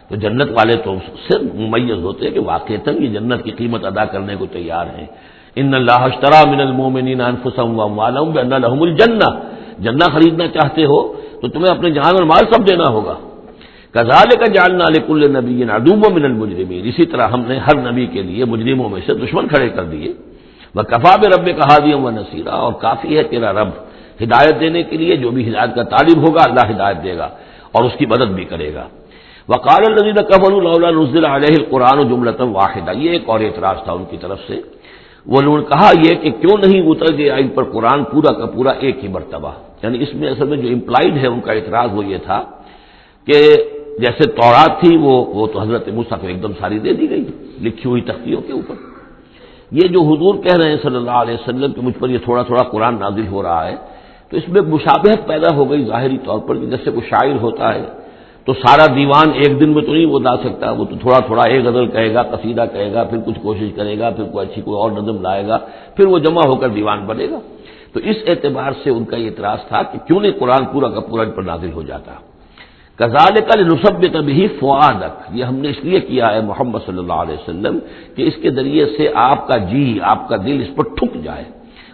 تو جنت والے تو سے ممیز ہوتے ہیں کہ واقعتاً یہ جنت کی قیمت ادا کرنے کو تیار ہیں۔ ان اللہ اشترى من المؤمنین انفسهم واموالهم بان لهم الجنہ، جنہ خریدنا چاہتے ہو تو تمہیں اپنے جان اور مال سب دینا ہوگا۔ کذالک جعلنا لكل نبی عدوا من المجرمین، اسی طرح ہم نے ہر نبی کے لیے مجرموں میں سے دشمن کھڑے کر دیے۔ وکفى بربک ہادیا ونصیرا، اور کافی ہے تیرا رب ہدایت دینے کے لیے، جو بھی ہدایت کا طالب ہوگا اللہ ہدایت دے گا اور اس کی مدد بھی کرے گا۔ وقال الذين كفروا لولا نزل عليه القرآن جملة واحدة، یہ ایک اور اعتراض تھا ان کی طرف سے، وہ لوگوں نے کہا یہ کہ کیوں نہیں اتر گیا ان پر قرآن پورا کا پورا ایک ہی مرتبہ، یعنی اس میں اصل میں جو امپلائڈ ہے ان کا اعتراض وہ یہ تھا کہ جیسے تورات تھی وہ تو حضرت موسیٰ کو ایک دم ساری دے دی گئی لکھی ہوئی تختیوں کے اوپر، یہ جو حضور کہہ رہے ہیں صلی اللہ علیہ وسلم کہ مجھ پر یہ تھوڑا تھوڑا قرآن نازل ہو رہا ہے، تو اس میں مشابہت پیدا ہو گئی ظاہری طور پر کہ جیسے کوئی شاعر ہوتا ہے تو سارا دیوان ایک دن میں تو نہیں وہ لا سکتا، وہ تو تھوڑا تھوڑا ایک غزل کہے گا، قصیدہ کہے گا، پھر کچھ کوشش کرے گا، پھر کوئی اچھی کوئی اور نظم لائے گا، پھر وہ جمع ہو کر دیوان بنے گا۔ تو اس اعتبار سے ان کا یہ اعتراض تھا کہ کیوں نہیں قرآن پورا کا پورا ان پر نازل ہو جاتا۔ کذالک لنثبت بہ فؤادک، یہ ہم نے اس لیے کیا ہے محمد صلی اللہ علیہ وسلم کہ اس کے ذریعے سے آپ کا جی، آپ کا دل اس پر ٹھک جائے.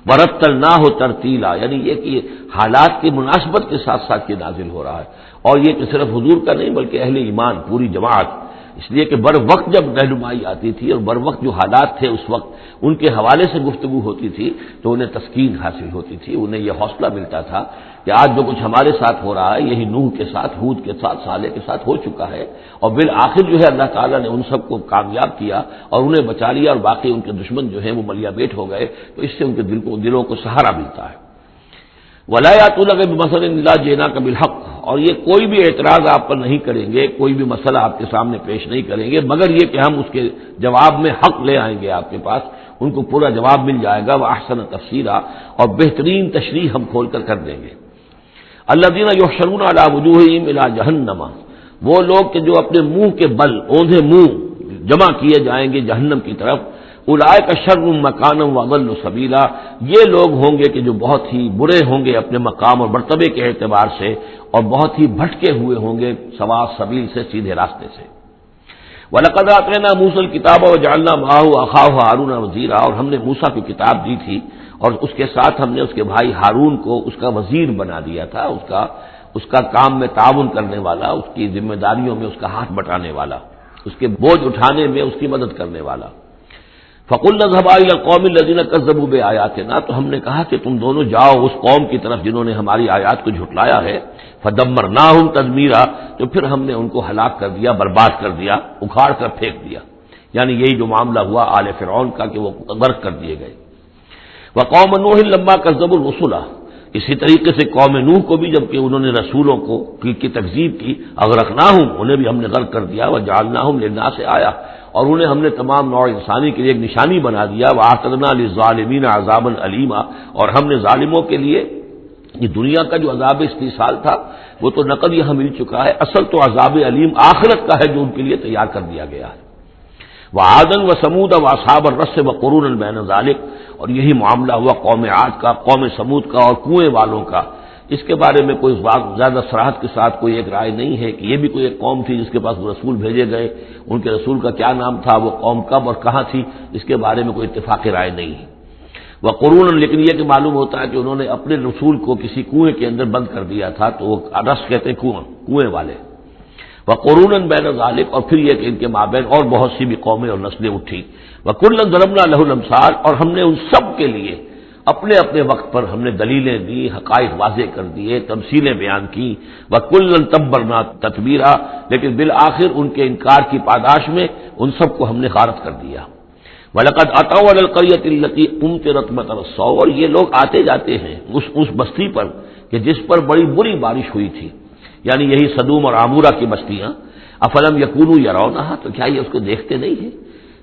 ورتلناہ ترتیلا، یعنی یہ کہ حالات کی مناسبت کے ساتھ ساتھ یہ نازل ہو رہا ہے. اور یہ کہ صرف حضور کا نہیں بلکہ اہل ایمان پوری جماعت، اس لیے کہ بر وقت جب رہنمائی آتی تھی اور بر وقت جو حالات تھے اس وقت ان کے حوالے سے گفتگو ہوتی تھی تو انہیں تسکین حاصل ہوتی تھی، انہیں یہ حوصلہ ملتا تھا کہ آج جو کچھ ہمارے ساتھ ہو رہا ہے یہی نوح کے ساتھ، ہود کے ساتھ، صالح کے ساتھ ہو چکا ہے، اور بالآخر جو ہے اللہ تعالیٰ نے ان سب کو کامیاب کیا اور انہیں بچا لیا، اور باقی ان کے دشمن جو ہیں وہ ملیا بیٹ ہو گئے. تو اس سے ان کے دلوں کو سہارا ملتا ہے. وَلَا يَأْتُونَكَ بِمَثَلٍ إِلَّا جِئْنَاكَ بِالْحَقِّ، اور یہ کوئی بھی اعتراض آپ پر نہیں کریں گے، کوئی بھی مسئلہ آپ کے سامنے پیش نہیں کریں گے مگر یہ کہ ہم اس کے جواب میں حق لے آئیں گے آپ کے پاس، ان کو پورا جواب مل جائے گا. وَأَحْسَنَ تَفْسِيرًا، اور بہترین تشریح ہم کھول کر دیں گے. الذین یحشرون علی وجوہہم الی جہنم، وہ لوگ کہ جو اپنے منہ کے بل، اوندھے منہ جمع کیے جائیں گے جہنم کی طرف. اولئک شر مکانا واضل سبیلا، یہ لوگ ہوں گے کہ جو بہت ہی برے ہوں گے اپنے مقام اور مرتبے کے اعتبار سے، اور بہت ہی بھٹکے ہوئے ہوں گے سوا سبیل سے، سیدھے راستے سے. وَلَقَدْ آتَيْنَا مُوسَى الْكِتَابَ وَجَعَلْنَا مَعَهُ أَخَاهُ هَارُونَ وَزِيرًا، اور ہم نے موسیٰ کی کتاب دی تھی اور اس کے ساتھ ہم نے اس کے بھائی ہارون کو اس کا وزیر بنا دیا تھا، اس کا کام میں تعاون کرنے والا، اس کی ذمہ داریوں میں اس کا ہاتھ بٹانے والا، اس کے بوجھ اٹھانے میں اس کی مدد کرنے والا. فَقُلْنَا اذْهَبَا إِلَى الْقَوْمِ الَّذِينَ كَذَّبُوا بِآيَاتِنَا، تو ہم نے کہا کہ تم دونوں جاؤ اس قوم کی طرف جنہوں نے ہماری آیات کو جھٹلایا ہے. فَدَمَّرْنَاهُمْ تَدْمِيرًا، تو پھر ہم نے ان کو ہلاک کر دیا، برباد کر دیا، اکھاڑ کر پھینک دیا. یعنی یہی جو معاملہ ہوا آل فرعون کا کہ وہ غرق کر دیے گئے. وَقَوْمَ نُوحٍ لَمَّا كَذَّبُوا الرُّسُلَ، اسی طریقے سے قوم نوح کو بھی جب کہ انہوں نے رسولوں کی تکذیب کی، اغرقناہم، انہیں بھی ہم نے غرق کر دیا. وجعلناہم للناس آیہ، اور انہیں ہم نے تمام نوع انسانی کے لیے ایک نشانی بنا دیا. وَأَعْتَدْنَا لِلظَّالِمِينَ عَذَابًا أَلِيمًا، اور ہم نے ظالموں کے لیے یہ دنیا کا جو عذاب استیصال تھا وہ تو نقد یہاں مل چکا ہے، اصل تو عذاب علیم آخرت کا ہے جو ان کے لیے تیار کر دیا گیا ہے. وعادا وثمود واصحاب الرس وقرون بین ذلک، اور یہی معاملہ ہوا قوم عاد کا، قوم سمود کا اور کنویں والوں کا. اس کے بارے میں کوئی زیادہ صراحت کے ساتھ کوئی ایک رائے نہیں ہے کہ یہ بھی کوئی ایک قوم تھی جس کے پاس وہ رسول بھیجے گئے، ان کے رسول کا کیا نام تھا، وہ قوم کب اور کہاں تھی، اس کے بارے میں کوئی اتفاق رائے نہیں ہے. وقرون، لیکن یہ کہ معلوم ہوتا ہے کہ انہوں نے اپنے رسول کو کسی کنویں کے اندر بند کر دیا تھا، تو وہ رس کہتے ہیں کنویں والے. وقرون بین ذالک، اور پھر یہ کہ ان کے مابین اور بہت سی بھی قومیں اور نسلیں اٹھی. وکلا ضربنا لہ الامثال، اور ہم نے ان سب کے لیے اپنے اپنے وقت پر ہم نے دلیلیں دی، حقائق واضح کر دیے، تمثیلیں بیان کی. وکلا تبرنا تتبیرا، لیکن بالآخر ان کے انکار کی پاداش میں ان سب کو ہم نے غارت کر دیا. وَلَقَدْ أَتَوْا عَلَى الْقَرْيَةِ الَّتِي أُمْطِرَتْ مَطَرَ السَّوْءِ، اور یہ لوگ آتے جاتے ہیں اس بستی پر کہ جس پر بڑی بری بارش ہوئی تھی، یعنی یہی سدوم اور عامورہ کی بستیاں. افلم یکونوا یرونہا، تو کیا یہ اس کو دیکھتے نہیں ہیں؟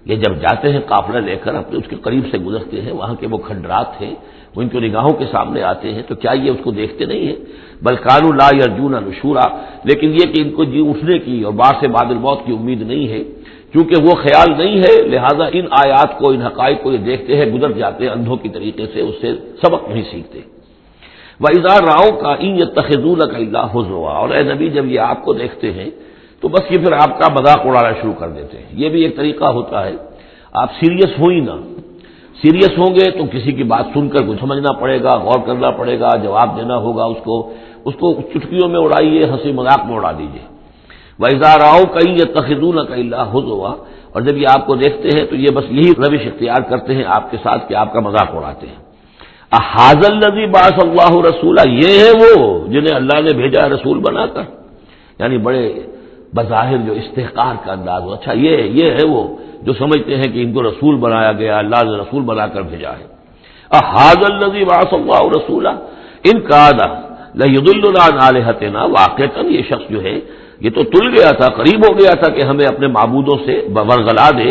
یہ جب جاتے ہیں قافلہ لے کر اپنے اس کے قریب سے گزرتے ہیں، وہاں کے وہ کھنڈرات ہیں وہ ان کی نگاہوں کے سامنے آتے ہیں، تو کیا یہ اس کو دیکھتے نہیں ہیں؟ بل کانوا لا یرجون نشورا، لیکن یہ کہ ان کو جی اٹھنے کی اور بعد سے بعد الموت کی امید نہیں ہے، چونکہ وہ خیال نہیں ہے، لہذا ان آیات کو، ان حقائق کو یہ دیکھتے ہیں، گزر جاتے ہیں اندھوں کی طریقے سے، اس سے سبق نہیں سیکھتے. وَإِذَا رَأَوْكَ إِن يَتَّخِذُونَكَ إِلَّا هُزُوًا، اور اے نبی جب یہ آپ کو دیکھتے ہیں تو بس یہ پھر آپ کا مذاق اڑانا شروع کر دیتے ہیں. یہ بھی ایک طریقہ ہوتا ہے، آپ سیریس ہو ہی نہ، سیریس ہوں گے تو کسی کی بات سن کر کچھ سمجھنا پڑے گا، غور کرنا پڑے گا، جواب دینا ہوگا اس کو چٹکیوں میں اڑائیے، ہنسی مذاق میں اڑا دیجیے. وَإِذَا رَأَوْكَ إِن يَتَّخِذُونَكَ إِلَّا هُزُوًا، اور جب یہ آپ کو دیکھتے ہیں تو یہ بس یہی روش اختیار کرتے ہیں آپ کے ساتھ کہ آپ کا مذاق اڑاتے ہیں. اَهَٰذَا الَّذِي بَعَثَ اللَّهُ رَسُولًا، یہ ہے وہ جنہیں اللہ نے بھیجا رسول بنا کر، یعنی بڑے بظاہر جو استحقار کا انداز ہو. اچھا یہ ہے وہ جو سمجھتے ہیں کہ ان کو رسول بنایا گیا، اللہ نے رسول بنا کر بھیجا ہے. اَهَٰذَا الَّذِي بَعَثَ اللَّهُ رَسُولًا إِن كَادَ لَيُضِلُّنَا عَنْ آلِهَتِنَا، واقعتاً یہ شخص جو ہے یہ تو تل گیا تھا، قریب ہو گیا تھا کہ ہمیں اپنے معبودوں سے ورگلا دے.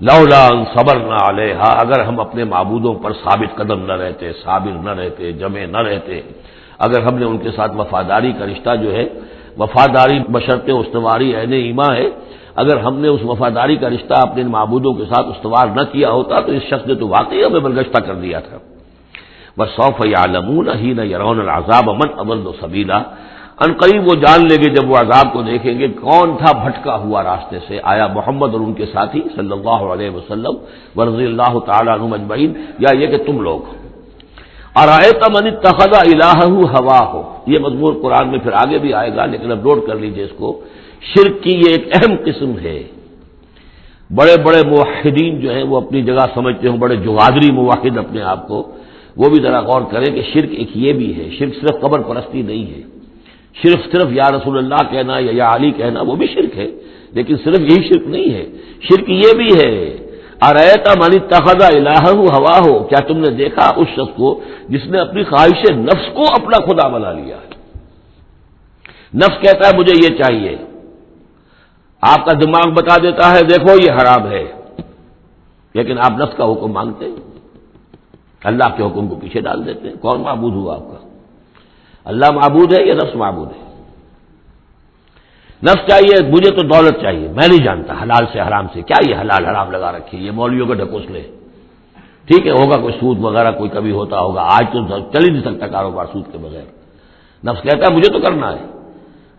لولا ان صبرنا علیہا، اگر ہم اپنے معبودوں پر ثابت قدم نہ رہتے، صابر نہ رہتے، جمع نہ رہتے، اگر ہم نے ان کے ساتھ وفاداری کا رشتہ جو ہے، وفاداری بشرط استواری عین ایمان ہے، اگر ہم نے اس وفاداری کا رشتہ اپنے معبودوں کے ساتھ استوار نہ کیا ہوتا تو اس شخص نے تو واقعی ہمیں برگشتہ کر دیا تھا. وَسَوْفَ يَعْلَمُونَ حِينَ يَرَوْنَ الْعَذَابَ مَنْ أَضَلُّ سَبِيلًا، ان قریب وہ جان لیں گے جب وہ عذاب کو دیکھیں گے کون تھا بھٹکا ہوا راستے سے، آیا محمد اور ان کے ساتھی صلی اللہ علیہ وسلم ورضی اللہ تعالیٰ عنہم اجمعین، یا یہ کہ تم لوگ۔ ارأیت من اتخذ الہہ ہواہ، یہ مضمون قرآن میں پھر آگے بھی آئے گا، لیکن اب نوٹ کر لیجئے اس کو، شرک کی یہ ایک اہم قسم ہے۔ بڑے بڑے موحدین جو ہیں وہ اپنی جگہ سمجھتے ہوں، بڑے جوادری موحد اپنے آپ کو، وہ بھی ذرا غور کریں کہ شرک ایک یہ بھی ہے، شرک صرف قبر پرستی نہیں ہے، صرف یا رسول اللہ کہنا یا علی کہنا وہ بھی شرک ہے، لیکن صرف یہی شرک نہیں ہے، شرک یہ بھی ہے۔ ارأیت من اتخذ الہہ ہواہ، کیا تم نے دیکھا اس شخص کو جس نے اپنی خواہش نفس کو اپنا خدا بنا لیا ہے؟ نفس کہتا ہے مجھے یہ چاہیے، آپ کا دماغ بتا دیتا ہے دیکھو یہ حرام ہے، لیکن آپ نفس کا حکم مانگتے ہیں، اللہ کے حکم کو پیچھے ڈال دیتے ہیں۔ کون معبود ہوا آپ کا؟ اللہ معبود ہے یا نفس معبود ہے؟ نفس چاہیے مجھے تو دولت چاہیے، میں نہیں جانتا حلال سے حرام سے، کیا یہ حلال حرام لگا رکھی یہ مولویوں کا ڈھکوسلے، ٹھیک ہے ہوگا کوئی سود وغیرہ کوئی کبھی ہوتا ہوگا، آج تو چل ہی نہیں سکتا کاروبار سود کے بغیر۔ نفس کہتا ہے مجھے تو کرنا ہے،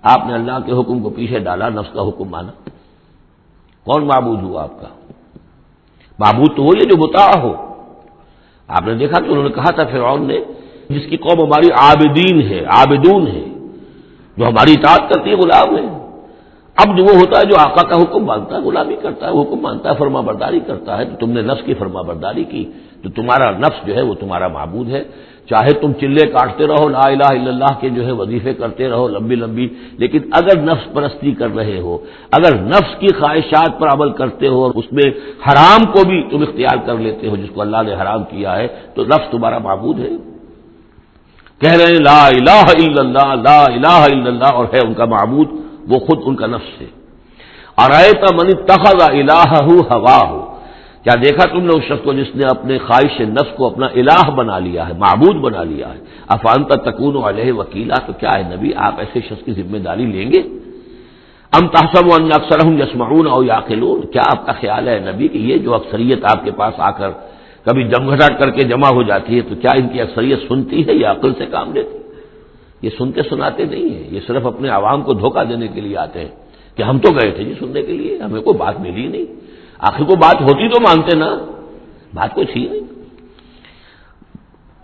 آپ نے اللہ کے حکم کو پیچھے ڈالا، نفس کا حکم مانا۔ کون معبود ہوا آپ کا؟ معبود تو وہی ہے جو مطاع ہو۔ آپ نے دیکھا کہ انہوں نے کہا تھا فرعون نے، جس کی قوم ہماری عابدین ہے، عابدون ہے، جو ہماری اطاعت کرتی ہے، غلام ہے۔ اب جو وہ ہوتا ہے جو آقا کا حکم مانتا ہے، غلامی کرتا ہے، حکم مانتا ہے، فرما برداری کرتا ہے، تو تم نے نفس کی فرما برداری کی، تو تمہارا نفس جو ہے وہ تمہارا معبود ہے۔ چاہے تم چلے کاٹتے رہو، لا الہ الا اللہ کے جو ہے وظیفے کرتے رہو لمبی لمبی، لیکن اگر نفس پرستی کر رہے ہو، اگر نفس کی خواہشات پر عمل کرتے ہو اور اس میں حرام کو بھی تم اختیار کر لیتے ہو جس کو اللہ نے حرام کیا ہے، تو نفس تمہارا معبود ہے۔ کہہ رہے ہیں لا الہ الا اللہ، لا الہ الا اللہ، اور ہے ان کا معبود وہ خود ان کا نفس ہے۔ ارأیت من اتخذ الہہ ہواہ، کیا دیکھا تم نے اس شخص کو جس نے اپنے خواہش نفس کو اپنا الہ بنا لیا ہے، معبود بنا لیا ہے۔ افانت تکون علیہ وکیلا، تو کیا ہے نبی آپ ایسے شخص کی ذمہ داری لیں گے؟ ام تحسب ان اکثرهم یسمعون او یعقلون، کیا آپ کا خیال ہے نبی کہ یہ جو اکثریت آپ کے پاس آ کر کبھی جمگھٹاٹ کر کے جمع ہو جاتی ہے، تو کیا ان کی اکثریت سنتی ہے یا عقل سے کام لیتی؟ یہ سنتے سناتے نہیں ہیں، یہ صرف اپنے عوام کو دھوکہ دینے کے لیے آتے ہیں کہ ہم تو گئے تھے جی سننے کے لیے، ہمیں کوئی بات ملی نہیں، آخر کو بات ہوتی تو مانتے نا، بات کوئی تھی نہیں۔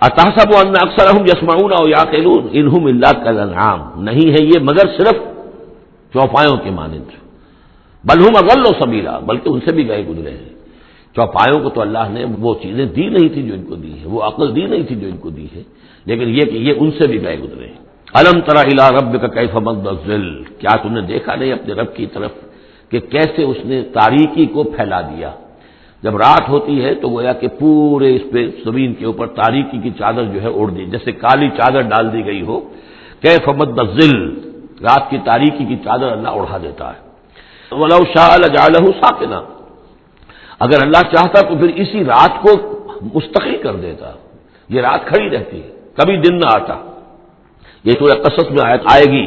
اتحسب ان اکثرهم یسمعون او یعقلون انہم الا کالانعام، نہیں ہے یہ مگر صرف چوپایوں کے مانند، بل ہم اضل سبیلا، بلکہ ان سے بھی گئے گزرے ہیں۔ چوپایوں کو تو اللہ نے وہ چیزیں دی نہیں تھی جو ان کو دی ہے، وہ عقل دی نہیں تھی جو ان کو دی ہے، لیکن یہ کہ یہ ان سے بھی گئے گزرے ہیں۔ الم تر الی ربک کیف مد الظل، کیا تم نے دیکھا نہیں اپنے رب کی طرف کہ کیسے اس نے تاریکی کو پھیلا دیا؟ جب رات ہوتی ہے تو گویا کہ پورے اس پہ زمین کے اوپر تاریکی کی چادر جو ہے اوڑھ دی، جیسے کالی چادر ڈال دی گئی ہو۔ کیف مد الظل، رات کی تاریکی کی چادر اللہ اڑا دیتا ہے۔ ولو شاء لجعلہ ساکنا، اگر اللہ چاہتا تو پھر اسی رات کو مستقل کر دیتا، یہ رات کھڑی رہتی ہے، کبھی دن نہ آتا۔ یہ سورہ قصص میں آیت آئے گی،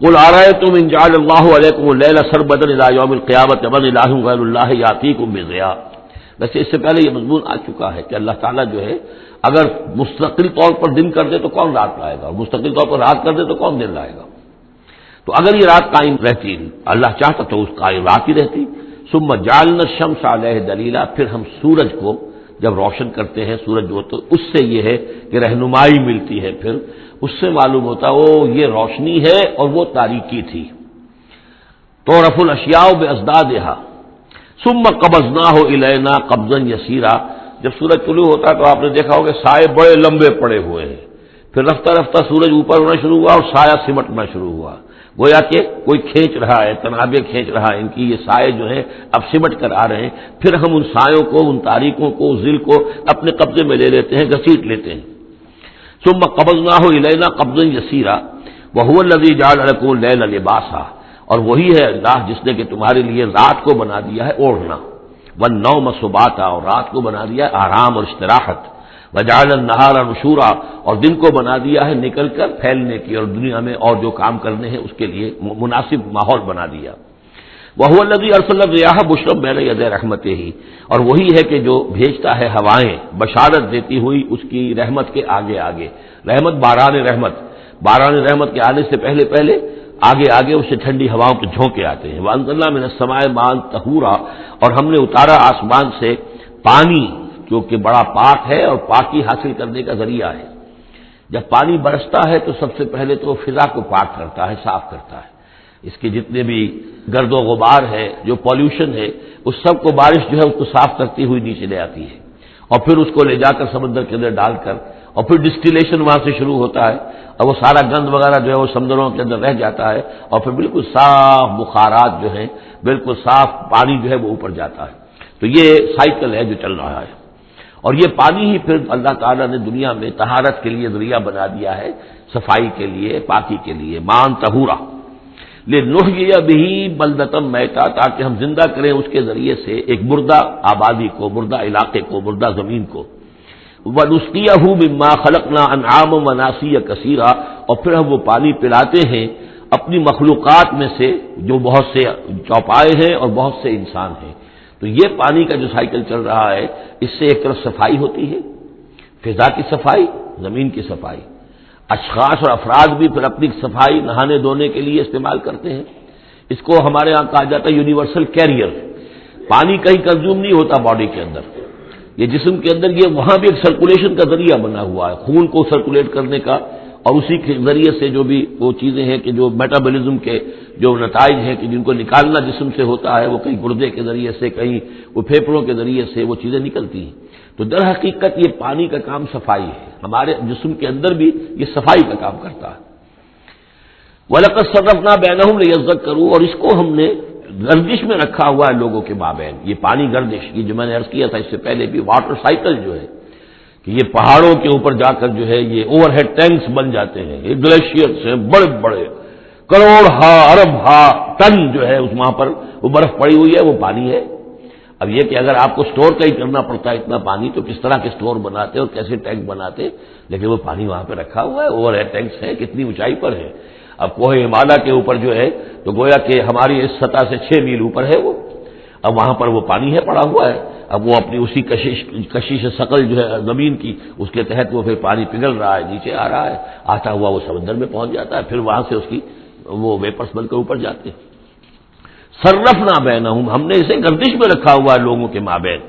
قل ارأیتم ان جعل اللہ علیکم اللیل سرمدا الی یوم القیامۃ من الہ غیر اللہ یاتیکم بضیاء۔ ویسے اس سے پہلے یہ مضمون آ چکا ہے کہ اللہ تعالیٰ جو ہے اگر مستقل طور پر دن کر دے تو کون رات لائے گا، اور مستقل طور پر رات کر دے تو کون دن لائے گا؟ تو اگر یہ رات قائم رہتی، اللہ چاہتا تو اس قائم رات ہی رہتی۔ ثم جعلنا الشمس علیہ دلیلا، پھر ہم سورج کو جب روشن کرتے ہیں، سورج جو تو اس سے یہ ہے کہ رہنمائی ملتی ہے، پھر اس سے معلوم ہوتا وہ یہ روشنی ہے اور وہ تاریکی تھی۔ تعرف الاشیاء بازدادها ثم قبضناہ الینا قبضا یسیرا، جب سورج طلوع ہوتا تو آپ نے دیکھا ہوگا سائے بڑے لمبے پڑے ہوئے ہیں، پھر رفتہ رفتہ سورج اوپر ہونا شروع ہوا اور سایہ سمٹنا شروع ہوا، گویا کہ کوئی کھینچ رہا ہے، تنابیں کھینچ رہا ہے، ان کی یہ سائے جو ہیں اب سمٹ کر آ رہے ہیں، پھر ہم ان سایوں کو، ان تاریکوں کو، ذل کو اپنے قبضے میں لے لیتے ہیں، گھسیٹ لیتے ہیں۔ ثم قبضناہ الینا قبضا یسیرا وہو الذی جعل لکم اللیل لباسا، اور وہی ہے اللہ جس نے کہ تمہارے لیے رات کو بنا دیا ہے اوڑھنا، والنوم سباتا، اور رات کو بنا دیا ہے آرام اور استراحت، وجعل النہار نشورا، اور دن کو بنا دیا ہے نکل کر پھیلنے کی اور دنیا میں اور جو کام کرنے ہیں اس کے لیے مناسب ماحول بنا دیا۔ وہو الذی ارسل الرياح بشرا بین یدی رحمتہ، اور وہی ہے کہ جو بھیجتا ہے ہوائیں بشارت دیتی ہوئی اس کی رحمت کے آگے آگے، رحمت باران رحمت باران رحمت کے آنے سے پہلے پہلے آگے آگے اسے ٹھنڈی ہواؤں کے جھونکے آتے ہیں. وَأَنزَلْنَا مِنَ السَّمَاءِ مَاءً طَهُورًا، اور ہم نے اتارا آسمان سے پانی جو کہ بڑا پاک ہے اور پاکی حاصل کرنے کا ذریعہ ہے. جب پانی برستا ہے تو سب سے پہلے تو فضا کو پاک کرتا ہے، صاف کرتا ہے. اس کے جتنے بھی گرد و غبار ہے، جو پالوشن ہے، اس سب کو بارش جو ہے اس کو صاف کرتی ہوئی نیچے لے آتی ہے، اور پھر اس کو لے جا کر سمندر کے اندر ڈال کر، اور پھر ڈسٹیلیشن وہاں سے شروع ہوتا ہے، اور وہ سارا گند وغیرہ جو ہے وہ سمندروں کے اندر رہ جاتا ہے، اور پھر بالکل صاف بخارات جو ہیں، بالکل صاف پانی جو ہے وہ اوپر جاتا ہے. تو یہ سائیکل ہے جو چل رہا ہے. اور یہ پانی ہی پھر اللہ تعالیٰ نے دنیا میں طہارت کے لیے ذریعہ بنا دیا ہے، صفائی کے لیے، پاکی کے لیے. ماء طہورا لنحیی بہ بلدۃ میتا، تاکہ ہم زندہ کریں اس کے ذریعے سے ایک مردہ آبادی کو، مردہ علاقے کو، مردہ زمین کو. ونسقیہ مما خلقنا انعاما وناسیا کثیرا، اور پھر ہم وہ پانی پلاتے ہیں اپنی مخلوقات میں سے جو بہت سے چوپائے ہیں اور بہت سے انسان ہیں. تو یہ پانی کا جو سائیکل چل رہا ہے، اس سے ایک طرف صفائی ہوتی ہے، فضا کی صفائی، زمین کی صفائی. اشخاص اور افراد بھی پھر اپنی صفائی نہانے دھونے کے لیے استعمال کرتے ہیں. اس کو ہمارے ہاں کہا جاتا ہے یونیورسل کیریئر. پانی کہیں کنزیوم نہیں ہوتا باڈی کے اندر، یہ جسم کے اندر یہ وہاں بھی ایک سرکولیشن کا ذریعہ بنا ہوا ہے، خون کو سرکولیٹ کرنے کا، اور اسی کے ذریعے سے جو بھی وہ چیزیں ہیں کہ جو میٹابولزم کے جو نتائج ہیں کہ جن کو نکالنا جسم سے ہوتا ہے، وہ کہیں گردے کے ذریعے سے، کہیں وہ پھیپھڑوں کے ذریعے سے وہ چیزیں نکلتی ہیں. تو در حقیقت یہ پانی کا کام صفائی ہے، ہمارے جسم کے اندر بھی یہ صفائی کا کام کرتا ہے. وَلَقَدْ صَرَّفْنَا بَيْنَهُمْ لِيَذَّكَّرُوا، اور اس کو ہم نے گردش میں رکھا ہوا ہے لوگوں کے مابین. یہ پانی گردش، یہ جو میں نے عرض کیا تھا اس سے پہلے بھی، واٹر سائیکل جو ہے کہ یہ پہاڑوں کے اوپر جا کر جو ہے یہ اوور ہیڈ ٹینکس بن جاتے ہیں، یہ گلیشیئرس ہیں بڑے بڑے، کروڑ ارب ٹن جو ہے اس وہاں پر وہ برف پڑی ہوئی ہے، وہ پانی ہے. اب یہ کہ اگر آپ کو سٹور کہیں کرنا پڑتا ہے اتنا پانی، تو کس طرح کے سٹور بناتے اور کیسے ٹینک بناتے، لیکن وہ پانی وہاں پہ رکھا ہوا ہے. اوور ہیڈ ٹینکس ہیں، کتنی اونچائی پر ہے. اب کوہ ہمالیہ کے اوپر جو ہے تو گویا کہ ہماری اس سطح سے 6 میل اوپر ہے وہ، اب وہاں پر وہ پانی ہے پڑا ہوا ہے. اب وہ اپنی اسی کشش ثقل جو ہے زمین کی، اس کے تحت وہ پھر پانی پگھل رہا ہے، نیچے آ رہا ہے، آتا ہوا وہ سمندر میں پہنچ جاتا ہے، پھر وہاں سے اس کی وہ ویپرس بن کر اوپر جاتے ہیں. صرفنا بینہم، ہم نے اسے گردش میں رکھا ہوا ہے لوگوں کے مابین،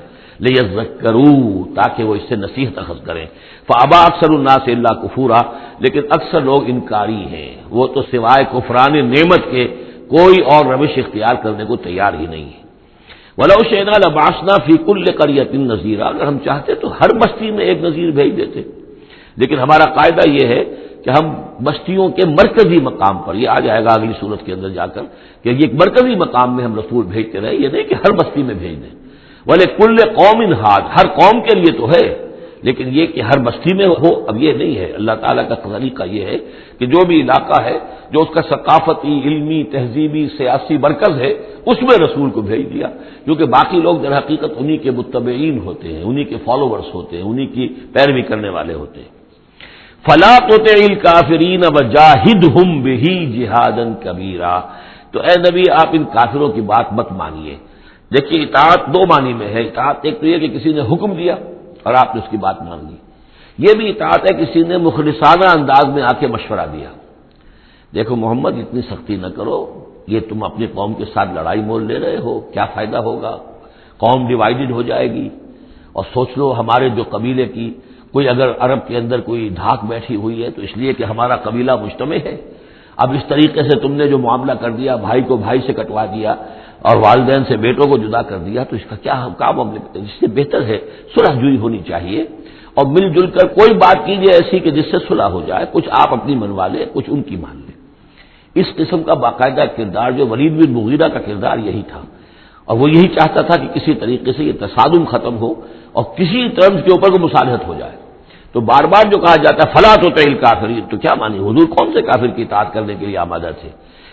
لیذکروا، تاکہ وہ اس سے نصیحت اخذ کریں. فابا اکثر الناس الا کفورا، لیکن اکثر لوگ انکاری ہیں، وہ تو سوائے کفران نعمت کے کوئی اور روش اختیار کرنے کو تیار ہی نہیں ہے. وَلَوْ شِئْنَا لَبَعَثْنَا فِي كُلِّ قَرْيَةٍ نَذِيرًا، اگر ہم چاہتے تو ہر بستی میں ایک نذیر بھیج دیتے، لیکن ہمارا قاعدہ یہ ہے کہ ہم بستیوں کے مرکزی مقام پر، یہ آ جائے گا اگلی صورت کے اندر جا کر، کہ یہ ایک مرکزی مقام میں ہم رسول بھیجتے رہے، یہ نہیں کہ ہر بستی میں بھیج دیں. وَلِكُلِّ قَوْمٍ هَادٍ، ہر قوم کے لیے تو ہے، لیکن یہ کہ ہر بستی میں ہو، اب یہ نہیں ہے. اللہ تعالیٰ کا طریقہ یہ ہے کہ جو بھی علاقہ ہے، جو اس کا ثقافتی، علمی، تہذیبی، سیاسی مرکز ہے، اس میں رسول کو بھیج دیا، کیونکہ باقی لوگ در حقیقت انہی کے متبعین ہوتے ہیں، انہی کے فالوورز ہوتے ہیں، انہی کی پیروی کرنے والے ہوتے ہیں. فَلَا تُطِعِ الْكَافِرِينَ وَجَاهِدْهُمْ بِهِ جِهَادًا كَبِيرًا، تو اے نبی آپ ان کافروں کی بات مت مانیے. دیکھیے اطاعت دو معنی میں ہے. اطاعت ایک تو یہ کہ کسی نے حکم دیا اور آپ نے اس کی بات مان لی، یہ بھی اطاعت ہے کسی نے مخلصانہ انداز میں آ کے مشورہ دیا، دیکھو محمد اتنی سختی نہ کرو، یہ تم اپنی قوم کے ساتھ لڑائی مول لے رہے ہو، کیا فائدہ ہوگا، قوم ڈیوائیڈڈ ہو جائے گی. اور سوچ لو ہمارے جو قبیلے کی کوئی اگر عرب کے اندر کوئی دھاک بیٹھی ہوئی ہے تو اس لیے کہ ہمارا قبیلہ مجتمع ہے. اب اس طریقے سے تم نے جو معاملہ کر دیا، بھائی کو بھائی سے کٹوا دیا اور والدین سے بیٹوں کو جدا کر دیا، تو اس کا کیا معاملہ، اس سے بہتر ہے صلح جوئی ہونی چاہیے، اور مل جل کر کوئی بات کیجیے ایسی کہ جس سے صلح ہو جائے، کچھ آپ اپنی منوا لیں، کچھ ان کی مان لیں. اس قسم کا باقاعدہ کردار جو ولید بن مغیرہ کا کردار یہی تھا، اور وہ یہی چاہتا تھا کہ کسی طریقے سے یہ تصادم ختم ہو اور کسی ٹرمز کے اوپر کو مصالحت ہو جائے. تو بار بار جو کہا جاتا ہے فلا تطع الکافرین، تو کیا مانی، حضور کون سے کافر کی اطاعت کرنے کے لیے آمادہ تھے.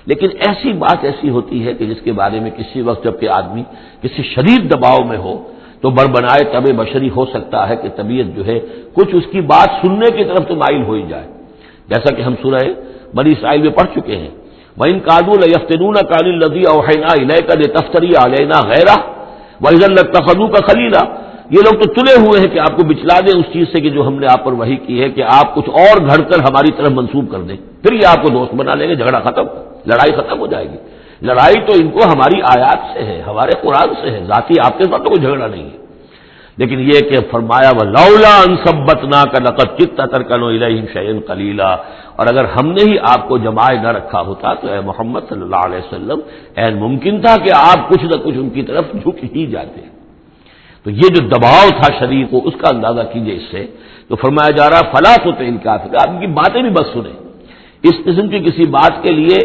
لیکن ایسی بات ایسی ہوتی ہے کہ جس کے بارے میں کسی وقت جب کہ آدمی کسی شدید دباؤ میں ہو تو بڑبڑائے طب بشری ہو سکتا ہے کہ طبیعت جو ہے کچھ اس کی بات سننے کی طرف تو مائل ہو ہی جائے، جیسا کہ ہم سورہ بنی اسرائیل میں پڑھ چکے ہیں. وَإِن كَادُوا لَيَفْتِنُونَكَ عَنِ الَّذِي أَوْحَيْنَا إِلَيْكَ لِتَفْتَرِيَ عَلَيْنَا غَيْرَهُ وَإِذًا لَّاتَّخَذُوكَ خَلِيلًا، یہ لوگ تو تلے ہوئے ہیں کہ آپ کو بچلا دیں اس چیز سے کہ جو ہم نے آپ پر وحی کی ہے، کہ آپ کچھ اور گھڑ کر ہماری طرف منسوب کر دیں، پھر یہ آپ کو دوست بنا لیں گے، جھگڑا ختم، لڑائی ختم ہو جائے گی۔ لڑائی تو ان کو ہماری آیات سے ہے، ہمارے قرآن سے ہے، ذاتی آپ کے ساتھ تو کوئی جھگڑا نہیں ہے۔ لیکن یہ کہ فرمایا وَلَوْلَا أَن ثَبَّتْنَاكَ لَقَدْ كِدتَّ تَرْكَنُ إِلَيْهِمْ شَيْئًا قَلِيلًا، اور اگر ہم نے ہی آپ کو جمائے نہ رکھا ہوتا تو اے محمد صلی اللہ علیہ وسلم عین ممکن تھا کہ آپ کچھ نہ کچھ ان کی طرف جھک ہی جاتے۔ تو یہ جو دباؤ تھا شریر کو، اس کا اندازہ کیجئے اس سے، تو فرمایا جا رہا فَلَا تُطِعِ الْكَافِرِينَ، آپ ان کی باتیں بھی بس سنیں، اس قسم کی کسی بات کے لیے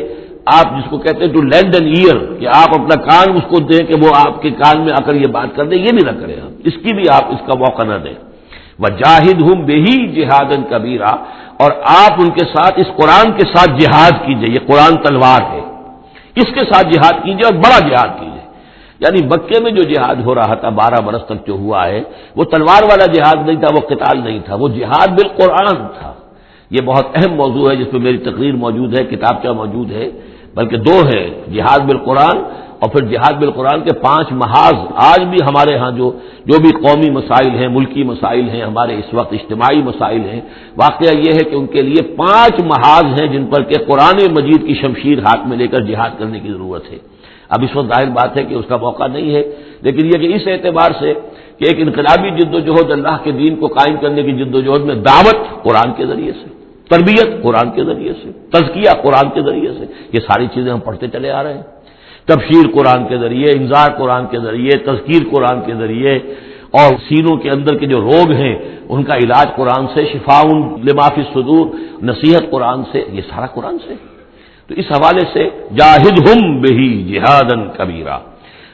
آپ جس کو کہتے ہیں ٹو لینڈ این ایئر، کہ آپ اپنا کان اس کو دیں کہ وہ آپ کے کان میں آ کر یہ بات کر دیں، یہ بھی نہ کریں، آپ اس کی بھی آپ اس کا موقع نہ دیں۔ وَجَاهِدْهُمْ بِهِ جِهَادًا كَبِيرًا، اور آپ ان کے ساتھ اس قرآن کے ساتھ جہاد کیجئے، یہ قرآن تلوار ہے، اس کے ساتھ جہاد کیجئے اور بڑا جہاد کیجئے۔ یعنی مکے میں جو جہاد ہو رہا تھا 12 برس تک جو ہوا ہے، وہ تلوار والا جہاد نہیں تھا، وہ قتال نہیں تھا، وہ جہاد بالقرآن تھا۔ یہ بہت اہم موضوع ہے جس پہ میری تقریر موجود ہے، کتابچہ موجود ہے، بلکہ 2 ہے، جہاد بالقرآن اور پھر جہاد بالقرآن کے 5 محاذ۔ آج بھی ہمارے ہاں جو بھی قومی مسائل ہیں، ملکی مسائل ہیں، ہمارے اس وقت اجتماعی مسائل ہیں، واقعہ یہ ہے کہ ان کے لیے 5 محاذ ہیں جن پر کہ قرآن مجید کی شمشیر ہاتھ میں لے کر جہاد کرنے کی ضرورت ہے۔ اب اس وقت ظاہر بات ہے کہ اس کا موقع نہیں ہے، لیکن یہ کہ اس اعتبار سے کہ ایک انقلابی جد و جہد، اللہ کے دین کو قائم کرنے کی جد و جہد میں دعوت قرآن کے ذریعے سے، تربیت قرآن کے ذریعے سے، تزکیہ قرآن کے ذریعے سے، یہ ساری چیزیں ہم پڑھتے چلے آ رہے ہیں۔ تبشیر قرآن کے ذریعے، انذار قرآن کے ذریعے، تذکیر قرآن کے ذریعے، اور سینوں کے اندر کے جو روگ ہیں ان کا علاج قرآن سے، شفاء لما فی الصدور، نصیحت قرآن سے، یہ سارا قرآن سے۔ تو اس حوالے سے جاہدہم بہ جہادا کبیرا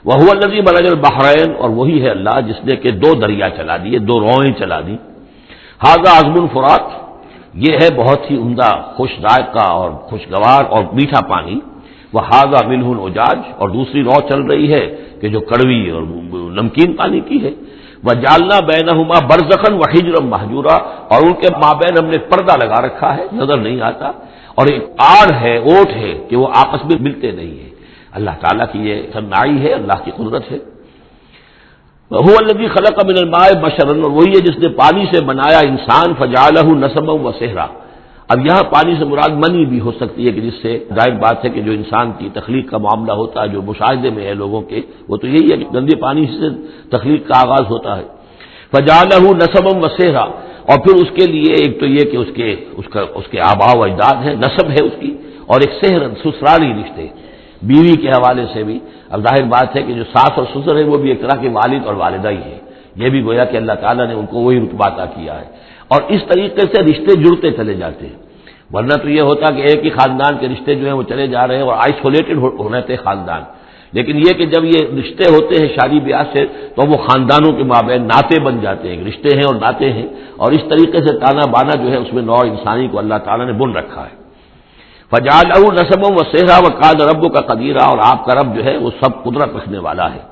وہو الذی مرج البحرین، اور وہی ہے اللہ جس نے کہ 2 دریا چلا دیے، 2 روئیں چلا دی۔ ھذا عذب فرات، یہ ہے بہت ہی عمدہ خوش ذائقہ اور خوشگوار اور میٹھا پانی۔ وَھذا ملح اجاج، اور دوسری رو چل رہی ہے کہ جو کڑوی اور نمکین پانی کی ہے۔ وجعلنا بینہما برزخا وحجرا مہجورا، اور ان کے مابین ہم نے پردہ لگا رکھا ہے، نظر نہیں آتا، اور ایک آڑ ہے، اوٹ ہے کہ وہ آپس میں ملتے نہیں ہے۔ اللہ تعالیٰ کی یہ صنعائی ہے، اللہ کی قدرت ہے۔ وَهُوَ الَّذِي خَلَقَ مِنَ الْمَاءِ بَشَرًا، اور وہی ہے جس نے پانی سے بنایا انسان، فَجَعَلَهُ نَسَبًا وَصِهْرًا۔ اب یہاں پانی سے مراد منی بھی ہو سکتی ہے کہ جس سے ظاہر بات ہے کہ جو انسان کی تخلیق کا معاملہ ہوتا ہے، جو مشاہدے میں ہے لوگوں کے، وہ تو یہی ہے کہ گندے پانی سے تخلیق کا آغاز ہوتا ہے۔ فَجَعَلَهُ نَسَبًا وَصِهْرًا، اور پھر اس کے لیے ایک تو یہ کہ اس کے آباء و اجداد ہیں، نسب ہے اس کی، اور ایک سہرن سسرالی رشتے، بیوی کے حوالے سے بھی۔ اب ظاہر بات ہے کہ جو ساس اور سسر ہے وہ بھی ایک طرح کے والد اور والدہ ہی ہے، یہ بھی گویا کہ اللہ تعالیٰ نے ان کو وہی رتبہ عطا کیا ہے، اور اس طریقے سے رشتے جڑتے چلے جاتے ہیں۔ ورنہ تو یہ ہوتا کہ ایک ہی خاندان کے رشتے جو ہیں وہ چلے جا رہے ہیں اور آئسولیٹڈ ہونے تھے خاندان، لیکن یہ کہ جب یہ رشتے ہوتے ہیں شادی بیاہ سے تو وہ خاندانوں کے مابین ناطے بن جاتے ہیں، رشتے ہیں اور ناطے ہیں، اور اس طریقے سے تانا بانا جو ہے اس میں نوع انسانی کو اللہ تعالیٰ نے بن رکھا ہے۔ فَجَعَلَهُ نَسَبًا وَصِهْرًا وَكَانَ رَبُّكَ قَدِيرًا، اور آپ کا رب جو ہے وہ سب قدرت رکھنے والا ہے۔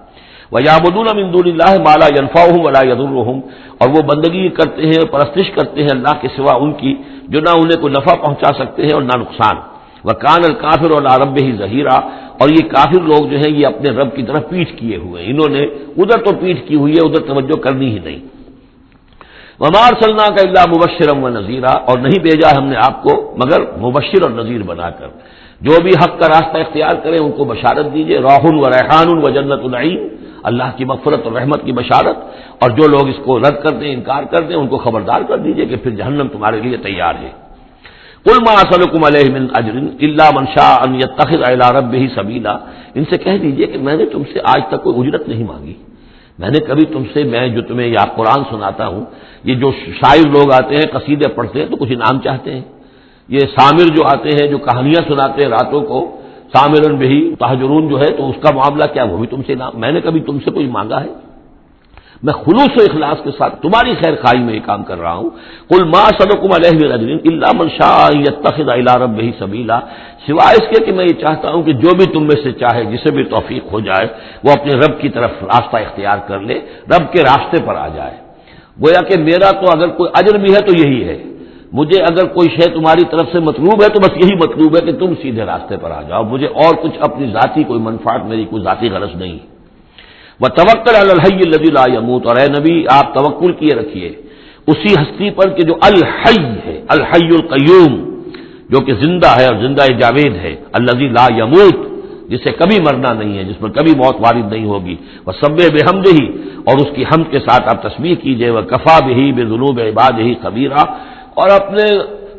وَيَعْبُدُونَ مِن دُونِ اللَّهِ مَا لَا يَنفَعُهُمْ وَلَا يَضُرُّهُمْ، اور وہ بندگی کرتے ہیں اور پرستش کرتے ہیں اللہ کے سوا ان کی جو نہ انہیں کوئی نفع پہنچا سکتے ہیں اور نہ نقصان۔ وَكَانَ الْكَافِرُ عَلَىٰ رَبِّهِ ظَهِيرًا، اور یہ کافر لوگ جو ہیں یہ اپنے رب کی طرف پیٹھ کیے ہوئے ہیں، انہوں نے ادھر تو پیٹھ کی ہوئی ہے، ادھر توجہ کرنی ہی نہیں۔ وَمَا أَرْسَلْنَاكَ إِلَّا مُبَشِّرًا وَنَذِيرًا، اور نہیں بھیجا ہم نے آپ کو مگر مبشر اور نذیر بنا کر، جو بھی حق کا راستہ اختیار کریں ان کو بشارت دیجیے، راح و ریحان و جنت النعیم، اللہ کی مغفرت اور رحمت کی بشارت، اور جو لوگ اس کو رد کر دیں، انکار کر دیں، ان کو خبردار کر دیجیے کہ پھر جہنم تمہارے لیے تیار ہے۔ قُلْ مَا أَسْأَلُكُمْ عَلَيْهِ مِنْ أَجْرٍ إِلَّا مَنْ شَاءَ أَنْ يَتَّخِذَ إِلَىٰ رَبِّهِ سَبِيلًا، ان سے کہہ دیجیے کہ میں نے تم سے آج تک کوئی اجرت نہیں مانگی، میں نے کبھی تم سے، میں جو تمہیں یا قرآن سناتا ہوں، یہ جو شاعر لوگ آتے ہیں قصیدے پڑھتے ہیں تو کچھ انعام چاہتے ہیں، یہ سامر جو آتے ہیں جو کہانیاں سناتے ہیں راتوں کو، سامرن بہی تہجرون جو ہے، تو اس کا معاملہ کیا، وہ بھی تم سے انعام، میں نے کبھی تم سے کوئی مانگا ہے؟ میں خلوص و اخلاص کے ساتھ تمہاری خیر خواہی میں یہ کام کر رہا ہوں۔ قل ما اسألکم علیہ من اجر الا من شاء ان یتخذ الی ربہ سبیلا، سوائے اس کے کہ میں یہ چاہتا ہوں کہ جو بھی تم میں سے چاہے، جسے بھی توفیق ہو جائے، وہ اپنے رب کی طرف راستہ اختیار کر لے، رب کے راستے پر آ جائے۔ گویا کہ میرا تو اگر کوئی اجر بھی ہے تو یہی ہے، مجھے اگر کوئی شے تمہاری طرف سے مطلوب ہے تو بس یہی مطلوب ہے کہ تم سیدھے راستے پر آ جاؤ، مجھے اور کچھ اپنی ذاتی کوئی منفعت، میری کوئی ذاتی غرض نہیں۔ وتوکل علی الحی الذی لا یموت، اور اے نبی آپ توکل کیے رکھیے اسی ہستی پر کہ جو الحی ہے، الحی القیوم، جو کہ زندہ ہے اور زندہ جاوید ہے، الذی لا یموت، جسے کبھی مرنا نہیں ہے، جس پر کبھی موت وارد نہیں ہوگی، وسبح بحمدہ، اور اس کی حمد کے ساتھ آپ تسبیح کیجئے، وکفی بہ بذنوب عبادہ خبیرا، اور اپنے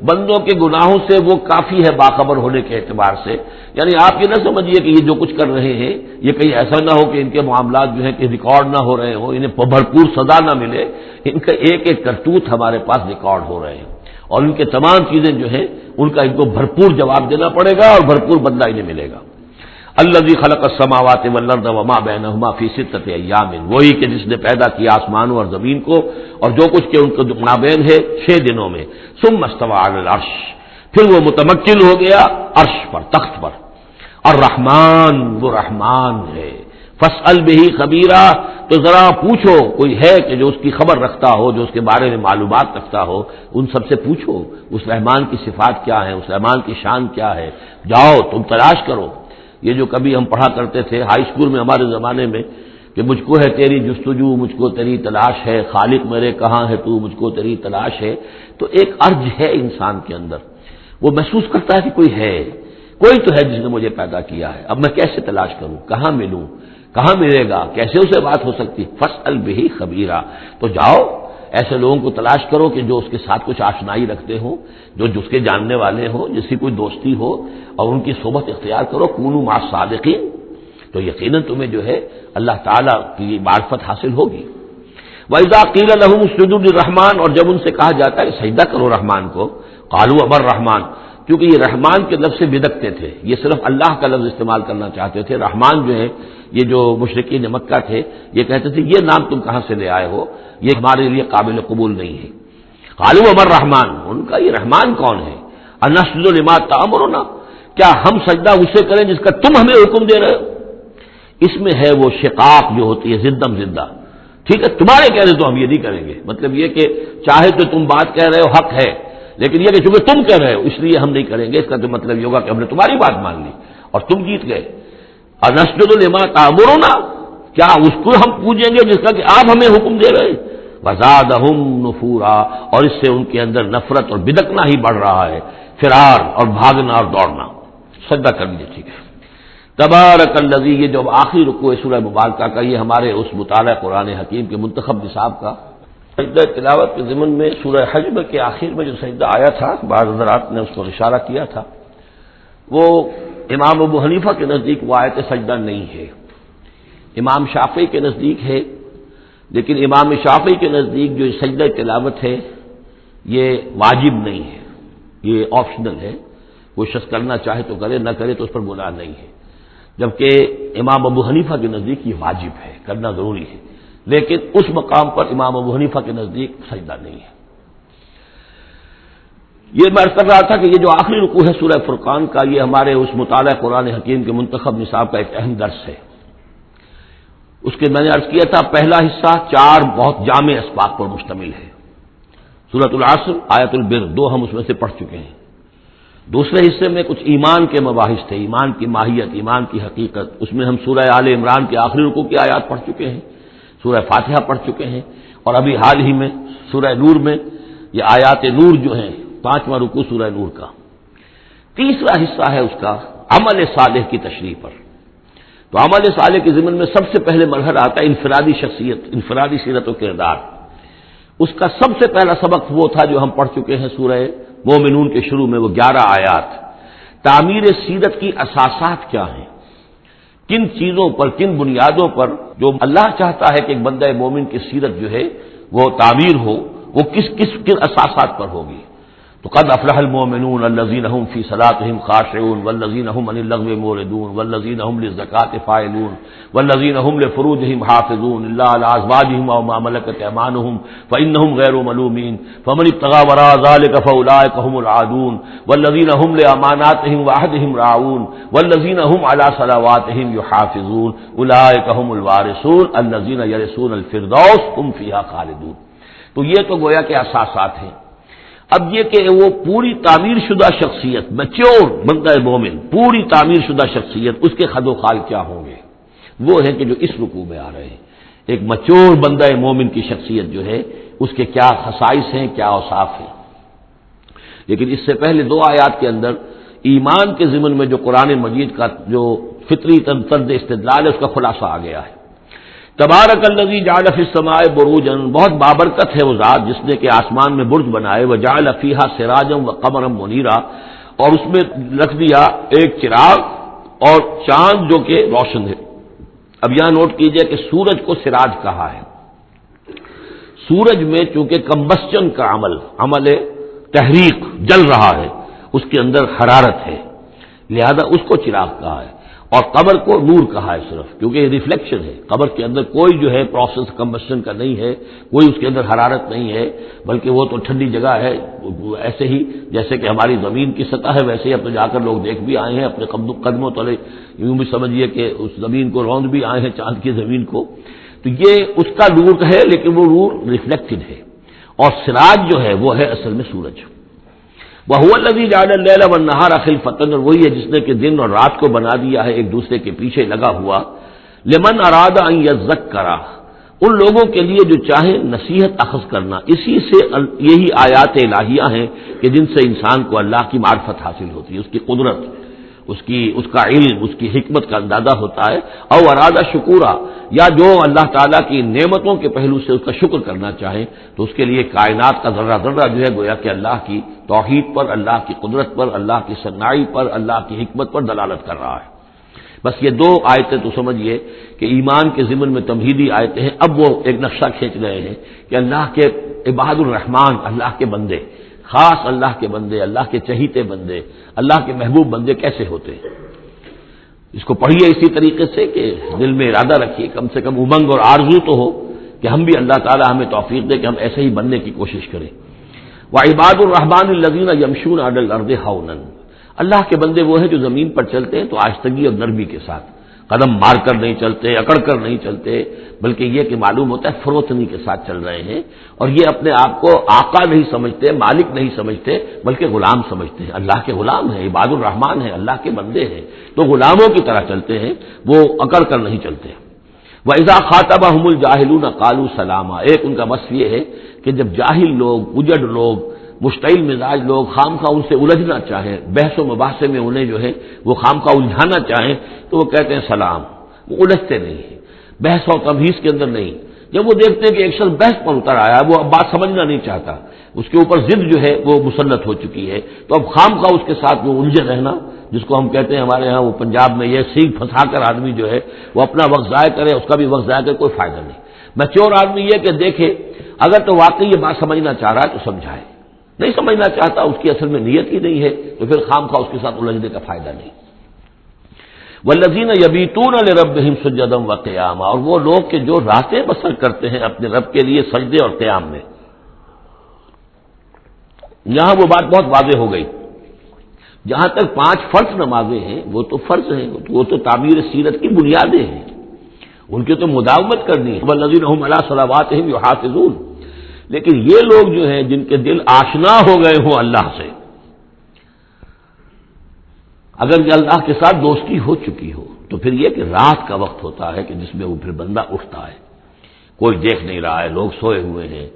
بندوں کے گناہوں سے وہ کافی ہے باخبر ہونے کے اعتبار سے. یعنی آپ یہ نہ سمجھیے کہ یہ جو کچھ کر رہے ہیں یہ کہیں ایسا نہ ہو کہ ان کے معاملات جو ہیں کہ ریکارڈ نہ ہو رہے ہوں، انہیں بھرپور سزا نہ ملے. ان کا ایک ایک کرتوت ہمارے پاس ریکارڈ ہو رہے ہیں، اور ان کے تمام چیزیں جو ہیں ان کا ان کو بھرپور جواب دینا پڑے گا اور بھرپور بدلہ انہیں ملے گا. الذی خلق السماوات والارض وما بینہما فی ستۃ ایام، وہی کہ جس نے پیدا کیا آسمانوں اور زمین کو اور جو کچھ کہ ان کو مابین ہے 6 دنوں میں. ثم استوى علی العرش، پھر وہ متمکن ہو گیا عرش پر، تخت پر. الرحمن، وہ رحمان ہے. فاسأل بہ خبیرا، تو ذرا پوچھو، کوئی ہے کہ جو اس کی خبر رکھتا ہو، جو اس کے بارے میں معلومات رکھتا ہو، ان سب سے پوچھو اس رحمان کی صفات کیا ہیں، اس رحمان کی شان کیا ہے. جاؤ تم تلاش کرو. یہ جو کبھی ہم پڑھا کرتے تھے ہائی اسکول میں ہمارے زمانے میں کہ مجھ کو ہے تیری جستجو، مجھ کو تیری تلاش ہے، خالق میرے کہاں ہے تو، مجھ کو تیری تلاش ہے. تو ایک ارج ہے انسان کے اندر، وہ محسوس کرتا ہے کہ کوئی ہے، کوئی تو ہے جس نے مجھے پیدا کیا ہے. اب میں کیسے تلاش کروں، کہاں ملوں، کہاں ملے گا، کیسے اسے بات ہو سکتی. فاسأل بہ خبیرا، تو جاؤ ایسے لوگوں کو تلاش کرو کہ جو اس کے ساتھ کچھ آشنائی رکھتے ہوں، جو جس کے جاننے والے ہوں، جس کی کوئی دوستی ہو، اور ان کی صحبت اختیار کرو. کونوا مع الصادقین، تو یقیناً تمہیں جو ہے اللہ تعالیٰ کی معرفت حاصل ہوگی. وَإِذَا قِيلَ لَهُمُ اسْجُدُوا لِلرَّحْمَٰنِ، اور جب ان سے کہا جاتا ہے سجدہ کرو رحمان کو، قالوا ابر رحمان، کیونکہ یہ رحمان کے لفظ سے بدکتے تھے، یہ صرف اللہ کا لفظ استعمال کرنا چاہتے تھے. رحمان جو ہے، یہ جو مشرکین مکہ تھے یہ کہتے تھے یہ نام تم کہاں سے لے آئے ہو، یہ ہمارے لیے قابل قبول نہیں ہے. قالوا ابر رحمان، ان کا یہ رحمان کون ہے. انسجد لما تأمرنا، کیا ہم سجدہ اسے کریں جس کا تم ہمیں حکم دے رہے ہو. اس میں ہے وہ شقاق جو ہوتی ہے زدم زدہ. ٹھیک ہے تمہارے کہہ رہے تو ہم یہ نہیں کریں گے، مطلب یہ کہ چاہے تو تم بات کہہ رہے ہو حق ہے، لیکن یہ کہ چونکہ تم کہہ رہے ہو اس لیے ہم نہیں کریں گے. اس کا تو مطلب یہ ہوگا کہ ہم نے تمہاری بات مان لی اور تم جیت گئے. انسجد لما تأمرنا، کیا اس کو ہم پوجیں گے جس کا کہ آپ ہمیں حکم دے رہے. وزادہم نفورا، اور اس سے ان کے اندر نفرت اور بدکنا ہی بڑھ رہا ہے، فرار اور بھاگنا اور دوڑنا. سجدہ کر لیجیے. ٹھیک ہے. تبارک الذی، یہ جو آخری رکوع ہے سورہ مبارکہ کا، یہ ہمارے اس مطالعہ قرآن حکیم کے منتخب نصاب کا سجدہ تلاوت کے ضمن میں سورہ حجب کے آخر میں جو سجدہ آیا تھا، بعض حضرات نے اس کو اشارہ کیا تھا، وہ امام ابو حنیفہ کے نزدیک وہ آیت سجدہ نہیں ہے. امام شافعی کے نزدیک ہے، لیکن امام شافعی کے نزدیک جو سجدہ تلاوت ہے یہ واجب نہیں ہے، یہ آپشنل ہے. کوئی شخص کرنا چاہے تو کرے، نہ کرے تو اس پر گناہ نہیں ہے. جبکہ امام ابو حنیفہ کے نزدیک یہ واجب ہے، کرنا ضروری ہے. لیکن اس مقام پر امام ابو حنیفہ کے نزدیک سجدہ نہیں ہے. یہ میں عرض کر رہا تھا کہ یہ جو آخری رکوع ہے سورہ فرقان کا، یہ ہمارے اس مطالعہ قرآن حکیم کے منتخب نصاب کا ایک اہم درس ہے. اس کے میں نے عرض کیا تھا پہلا حصہ 4 بہت جامع اسباق پر مشتمل ہے. سورۃ العصر، آیت البر، 2 ہم اس میں سے پڑھ چکے ہیں. دوسرے حصے میں کچھ ایمان کے مباحث تھے، ایمان کی ماہیت، ایمان کی حقیقت. اس میں ہم سورہ آل عمران کے آخری رکوع کی آیات پڑھ چکے ہیں، سورہ فاتحہ پڑھ چکے ہیں، اور ابھی حال ہی میں سورہ نور میں یہ آیات نور جو ہیں 5واں رکوع سورہ نور کا. تیسرا حصہ ہے اس کا عمل صالح کی تشریح پر. تو عمل صالح کے ضمن میں سب سے پہلے مرحلہ آتا ہے انفرادی شخصیت، انفرادی سیرت و کردار. اس کا سب سے پہلا سبق وہ تھا جو ہم پڑھ چکے ہیں سورہ مومنون کے شروع میں، وہ 11 آیات. تعمیر سیرت کی اساسات کیا ہیں، کن چیزوں پر، کن بنیادوں پر جو اللہ چاہتا ہے کہ ایک بندہ مومن کی سیرت جو ہے وہ تعمیر ہو، وہ کس اساسات پر ہوگی. تو قد افلح المؤمنون الذین هم فی صلاتهم خاشعون والذین هم عن اللغو معرضون والذین هم للزکاة فاعلون والذین هم لفروجهم حافظون الا علی ازواجهم او ما ملکت ایمانهم فانهم غیر ملومین فمن ابتغى وراء ذلك فاولئک هم العادون والذین هم لاماناتهم وعهدهم راعون والذین هم علی صلواتهم یحافظون اولئک هم الوارثون الذین یرثون الفردوس هم فیها خالدون. تو یہ تو گویا کہ اساسات ہیں. اب یہ کہ وہ پوری تعمیر شدہ شخصیت، میچور بندہ مومن، پوری تعمیر شدہ شخصیت، اس کے خد و خال کیا ہوں گے. وہ ہیں کہ جو اس رکوع میں آ رہے ہیں. ایک مچور بندہ مومن کی شخصیت جو ہے اس کے کیا خصائص ہیں، کیا اوصاف ہیں. لیکن اس سے پہلے دو آیات کے اندر ایمان کے ضمن میں جو قرآن مجید کا جو فطری طرز استدلال ہے اس کا خلاصہ آ گیا ہے. تبارک الذی جعل فی السماء بروجا، بہت بابرکت ہے وہ ذات جس نے کہ آسمان میں برج بنائے، وجعل فیہا سراجا وقمرا منیرا، اور اس میں رکھ دیا ایک چراغ اور چاند جو کہ روشن ہے. اب یہاں نوٹ کیجئے کہ سورج کو سراج کہا ہے. سورج میں چونکہ کمبسچن کا عمل تحریک جل رہا ہے، اس کے اندر حرارت ہے، لہذا اس کو چراغ کہا ہے. اور قمر کو نور کہا ہے صرف، کیونکہ یہ ریفلیکشن ہے. قمر کے اندر کوئی جو ہے پروسیس کمبسشن کا نہیں ہے، کوئی اس کے اندر حرارت نہیں ہے، بلکہ وہ تو ٹھنڈی جگہ ہے. ایسے ہی جیسے کہ ہماری زمین کی سطح ہے ویسے ہی اب تو جا کر لوگ دیکھ بھی آئے ہیں اپنے قدموں تلے، یوں بھی سمجھیے کہ اس زمین کو روند بھی آئے ہیں، چاند کی زمین کو. تو یہ اس کا نور ہے، لیکن وہ نور ریفلیکٹڈ ہے. اور سراج جو ہے وہ ہے اصل میں سورج. وَهُوَ الَّذِي جَعَلَ اللَّيْلَ وَالنَّهَارَ خِلْفَةً، اور وہی ہے جس نے کہ دن اور رات کو بنا دیا ہے ایک دوسرے کے پیچھے لگا ہوا. لِمَنْ أَرَادَ أَنْ يَذَّكَّرَ، ان لوگوں کے لیے جو چاہیں نصیحت اخذ کرنا. اسی سے یہی آیات الہیہ ہیں کہ جن سے انسان کو اللہ کی معرفت حاصل ہوتی ہے، اس کی قدرت، اس کا علم، اس کی حکمت کا اندازہ ہوتا ہے. او ارادہ شکورا، یا جو اللہ تعالیٰ کی نعمتوں کے پہلو سے اس کا شکر کرنا چاہیں تو اس کے لیے کائنات کا ذرہ ذرہ جو ہے گویا کہ اللہ کی توحید پر، اللہ کی قدرت پر، اللہ کی صنائی پر، اللہ کی حکمت پر دلالت کر رہا ہے. بس یہ دو آیتیں تو سمجھیے کہ ایمان کے ضمن میں تمہیدی آیتیں ہیں. اب وہ ایک نقشہ کھینچ رہے ہیں کہ اللہ کے عباد الرحمان، اللہ کے بندے، خاص اللہ کے بندے، اللہ کے چہیتے بندے، اللہ کے محبوب بندے کیسے ہوتے ہیں. اس کو پڑھیے اسی طریقے سے کہ دل میں ارادہ رکھیے، کم سے کم امنگ اور آرزو تو ہو کہ ہم بھی اللہ تعالی ہمیں توفیق دے کہ ہم ایسے ہی بننے کی کوشش کریں. وعباد الرحمن الذین یمشون علی الارض ہونا، اللہ کے بندے وہ ہیں جو زمین پر چلتے ہیں تو آہستگی اور نرمی کے ساتھ، قدم مار کر نہیں چلتے، اکڑ کر نہیں چلتے، بلکہ یہ کہ معلوم ہوتا ہے فروتنی کے ساتھ چل رہے ہیں. اور یہ اپنے آپ کو آقا نہیں سمجھتے، مالک نہیں سمجھتے، بلکہ غلام سمجھتے ہیں. اللہ کے غلام ہیں، عباد الرحمن ہیں، اللہ کے بندے ہیں، تو غلاموں کی طرح چلتے ہیں، وہ اکڑ کر نہیں چلتے. وَإِذَا خَاطَبَهُمُ الْجَاهِلُونَ قَالُوا سَلَامًا، ایک ان کا وصف یہ ہے کہ جب جاہل لوگ، اجڑ لوگ، مشتعل مزاج لوگ خامخواہ ان سے الجھنا چاہیں، بحث و مباحثے میں انہیں جو ہے وہ خامخواہ الجھانا چاہیں تو وہ کہتے ہیں سلام. وہ الجھتے نہیں ہیں، بحث و تمہیز کے اندر نہیں. جب وہ دیکھتے ہیں کہ ایک شخص بحث پر اتر آیا، وہ اب بات سمجھنا نہیں چاہتا، اس کے اوپر ضد جو ہے وہ مسلط ہو چکی ہے، تو اب خامخواہ اس کے ساتھ وہ الجھے رہنا، جس کو ہم کہتے ہیں ہمارے ہاں وہ پنجاب میں یہ سینگ پھنسا کر آدمی جو ہے وہ اپنا وقت ضائع کرے، اس کا بھی وقت ضائع کرے، کوئی فائدہ نہیں. میچور آدمی یہ کہ دیکھے اگر تو واقعی یہ بات سمجھنا چاہ رہا ہے تو سمجھائے، نہیں سمجھنا چاہتا، اس کی اصل میں نیت ہی نہیں ہے، تو پھر خامخواہ اس کے ساتھ الجھنے کا فائدہ نہیں. والذین یبیتون لربہم سجدا وقیاما، اور وہ لوگ کہ جو راتیں بسر کرتے ہیں اپنے رب کے لیے سجدے اور قیام میں. یہاں وہ بات بہت واضح ہو گئی. جہاں تک 5 فرض نمازیں ہیں وہ تو فرض ہیں، وہ تو تعمیر سیرت کی بنیادیں ہیں، ان کی تو مداومت کرنی ہے. والذین هم علی صلواتہم یحافظون، لیکن یہ لوگ جو ہیں جن کے دل آشنا ہو گئے ہوں اللہ سے، اگر یہ اللہ کے ساتھ دوستی ہو چکی ہو تو پھر یہ کہ رات کا وقت ہوتا ہے کہ جس میں وہ پھر بندہ اٹھتا ہے، کوئی دیکھ نہیں رہا ہے، لوگ سوئے ہوئے ہیں،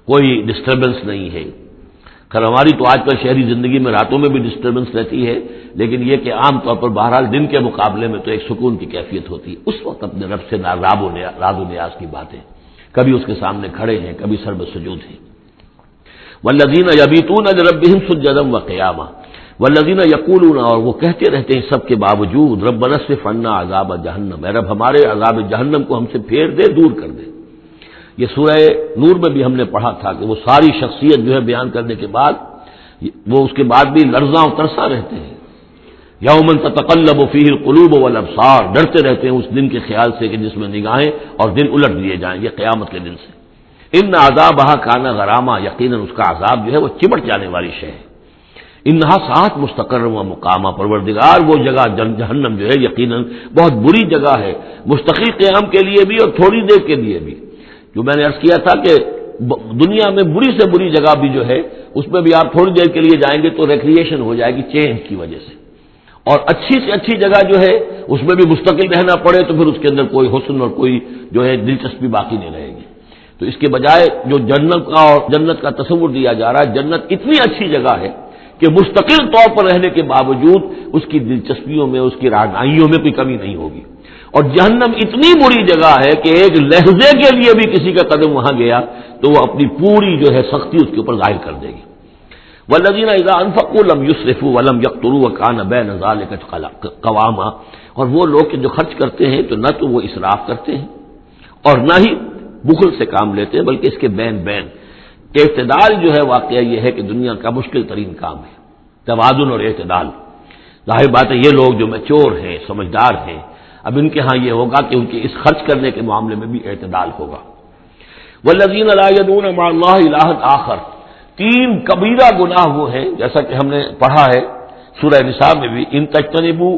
کوئی ڈسٹربنس نہیں ہے. خیر ہماری تو آج کل شہری زندگی میں راتوں میں بھی ڈسٹربنس رہتی ہے، لیکن یہ کہ عام طور پر بہرحال دن کے مقابلے میں تو ایک سکون کی کیفیت ہوتی ہے. اس وقت اپنے رب سے راز و نیاز کی باتیں، کبھی اس کے سامنے کھڑے ہیں، کبھی سر بسجود ہیں. والذین یبیتون لربہم سجدا وقیاما، والذین یقولون، اور وہ کہتے رہتے ہیں سب کے باوجود، ربنا اصرف عنا عذاب جہنم، اے رب ہمارے عذاب جہنم کو ہم سے پھیر دے، دور کر دے. یہ سورہ نور میں بھی ہم نے پڑھا تھا کہ وہ ساری شخصیت جو ہے بیان کرنے کے بعد وہ اس کے بعد بھی لرزاں و ترساں رہتے ہیں. یوم تتقلب فیہ القلوب والابصار، ڈرتے رہتے ہیں اس دن کے خیال سے کہ جس میں نگاہیں اور دن الٹ دیے جائیں گے قیامت کے دن سے. ان عذابھا کان غراما، یقیناً اس کا عذاب جو ہے وہ چمٹ جانے والی شے ہے. انہا ساعت مستقر و مقامہ، پروردگار وہ جگہ جہنم جو ہے یقیناً بہت بری جگہ ہے، مستقل قیام کے لیے بھی اور تھوڑی دیر کے لیے بھی. جو میں نے عرض کیا تھا کہ دنیا میں بری سے بری جگہ بھی جو ہے اس میں بھی آپ تھوڑی دیر کے لیے جائیں گے تو ریکریشن ہو جائے گی چینج کی وجہ سے، اور اچھی سے اچھی جگہ جو ہے اس میں بھی مستقل رہنا پڑے تو پھر اس کے اندر کوئی حسن اور کوئی جو ہے دلچسپی باقی نہیں رہے گی. تو اس کے بجائے جو جنت کا تصور دیا جا رہا ہے، جنت اتنی اچھی جگہ ہے کہ مستقل طور پر رہنے کے باوجود اس کی دلچسپیوں میں، اس کی رہنمائیوں میں کوئی کمی نہیں ہوگی. اور جہنم اتنی بری جگہ ہے کہ ایک لحظے کے لیے بھی کسی کا قدم وہاں گیا تو وہ اپنی پوری جو ہے سختی اس کے اوپر ظاہر کر دے گی. والذین اذا انفقوا لم یسرفوا ولم یقتروا وکان بین ذلک قواما، اور وہ لوگ کہ جو خرچ کرتے ہیں تو نہ تو وہ اسراف کرتے ہیں اور نہ ہی بخل سے کام لیتے ہیں، بلکہ اس کے بین اعتدال جو ہے واقعہ یہ ہے کہ دنیا کا مشکل ترین کام ہے، توازن اور اعتدال. ظاہر بات ہے یہ لوگ جو میچور ہیں، سمجھدار ہیں، اب ان کے ہاں یہ ہوگا کہ ان کے اس خرچ کرنے کے معاملے میں بھی اعتدال ہوگا. والذین لا یدعون مع اللہ الہا آخر، 3 کبیرہ گناہ وہ ہیں جیسا کہ ہم نے پڑھا ہے سورہ نساء میں بھی، ان تجتنبوا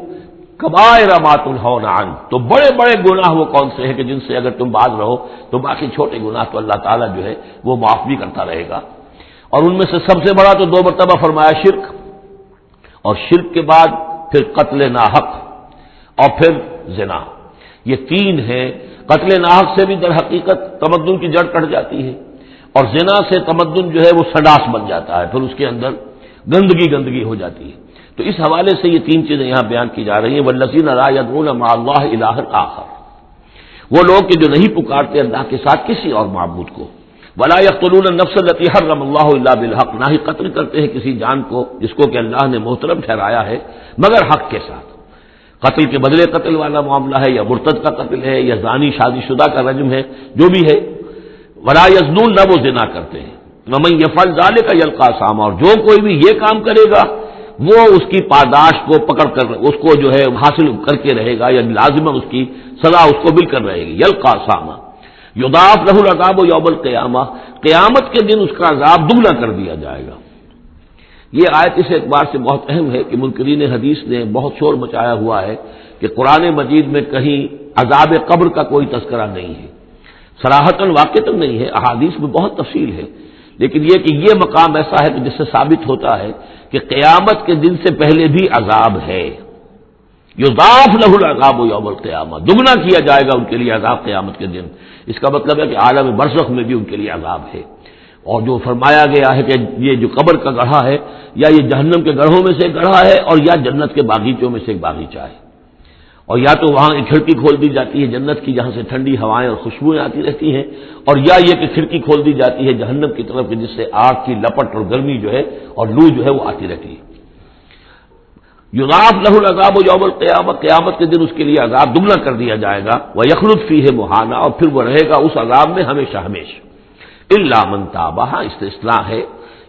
کبائر ما تنہون عنہ، تو بڑے بڑے گناہ وہ کون سے ہیں کہ جن سے اگر تم باز رہو تو باقی چھوٹے گناہ تو اللہ تعالیٰ جو ہے وہ معاف بھی کرتا رہے گا. اور ان میں سے سب سے بڑا تو 2 مرتبہ فرمایا شرک، اور شرک کے بعد پھر قتل ناحق اور پھر زنا. یہ 3 ہیں. قتل ناحق سے بھی در حقیقت تمدن کی جڑ کٹ جاتی ہے، اور زنا سے تمدن جو ہے وہ سڈاس بن جاتا ہے، پھر اس کے اندر گندگی ہو جاتی ہے. تو اس حوالے سے یہ 3 چیزیں یہاں بیان کی جا رہی ہیں. والذین لا یدعون مع اللہ الہا آخر، وہ لوگ کہ جو نہیں پکارتے اللہ کے ساتھ کسی اور معبود کو. ولا یقتلون النفس التي حرم اللہ الا بالحق، نہ ہی قتل کرتے ہیں کسی جان کو جس کو کہ اللہ نے محترم ٹھہرایا ہے مگر حق کے ساتھ. قتل کے بدلے قتل والا معاملہ ہے، یا مرتد کا قتل ہے، یا زانی شادی شدہ کا رجم ہے، جو بھی ہے. ولا یزنون، نہ وہ زنا کرتے ہیں. ومن یفعل ذلک یلقى اثاما، اور جو کوئی بھی یہ کام کرے گا وہ اس کی پاداش کو پکڑ کر اس کو جو ہے حاصل کر کے رہے گا، یا لازمہ اس کی سزا اس کو مل کر رہے گی. یلقى اثاما یضاعف له العذاب یوم القیامہ، قیامت کے دن اس کا عذاب دگنا کر دیا جائے گا. یہ آیت اس اعتبار سے بہت اہم ہے کہ منکرین حدیث نے بہت شور مچایا ہوا ہے کہ قرآن مجید میں کہیں عذاب قبر کا کوئی تذکرہ نہیں ہے، صراحتاً واقعتاً نہیں ہے، احادیث میں بہت تفصیل ہے، لیکن یہ کہ یہ مقام ایسا ہے کہ جس سے ثابت ہوتا ہے کہ قیامت کے دن سے پہلے بھی عذاب ہے. یضاعف له العذاب یوم القیامہ، دگنا کیا جائے گا ان کے لیے عذاب قیامت کے دن. اس کا مطلب ہے کہ عالم برزخ میں بھی ان کے لیے عذاب ہے. اور جو فرمایا گیا ہے کہ یہ جو قبر کا گڑھا ہے یا یہ جہنم کے گڑھوں میں سے ایک گڑھا ہے، اور یا جنت کے باغیچوں میں سے ایک باغیچہ ہے. اور یا تو وہاں ایک کھڑکی کھول دی جاتی ہے جنت کی جہاں سے ٹھنڈی ہوائیں اور خوشبوئیں آتی رہتی ہیں، اور یا یہ کہ کھڑکی کھول دی جاتی ہے جہنم کی طرف جس سے آگ کی لپٹ اور گرمی جو ہے اور لو جو ہے وہ آتی رہتی ہے. یضاعف له العذاب یوم القیامہ، قیامت کے دن اس کے لیے عذاب دگنا کر دیا جائے گا. ویخلد فیہ مہانا، اور پھر وہ رہے گا اس عذاب میں ہمیشہ ہمیشہ. الا من تاب، استثناء ہے.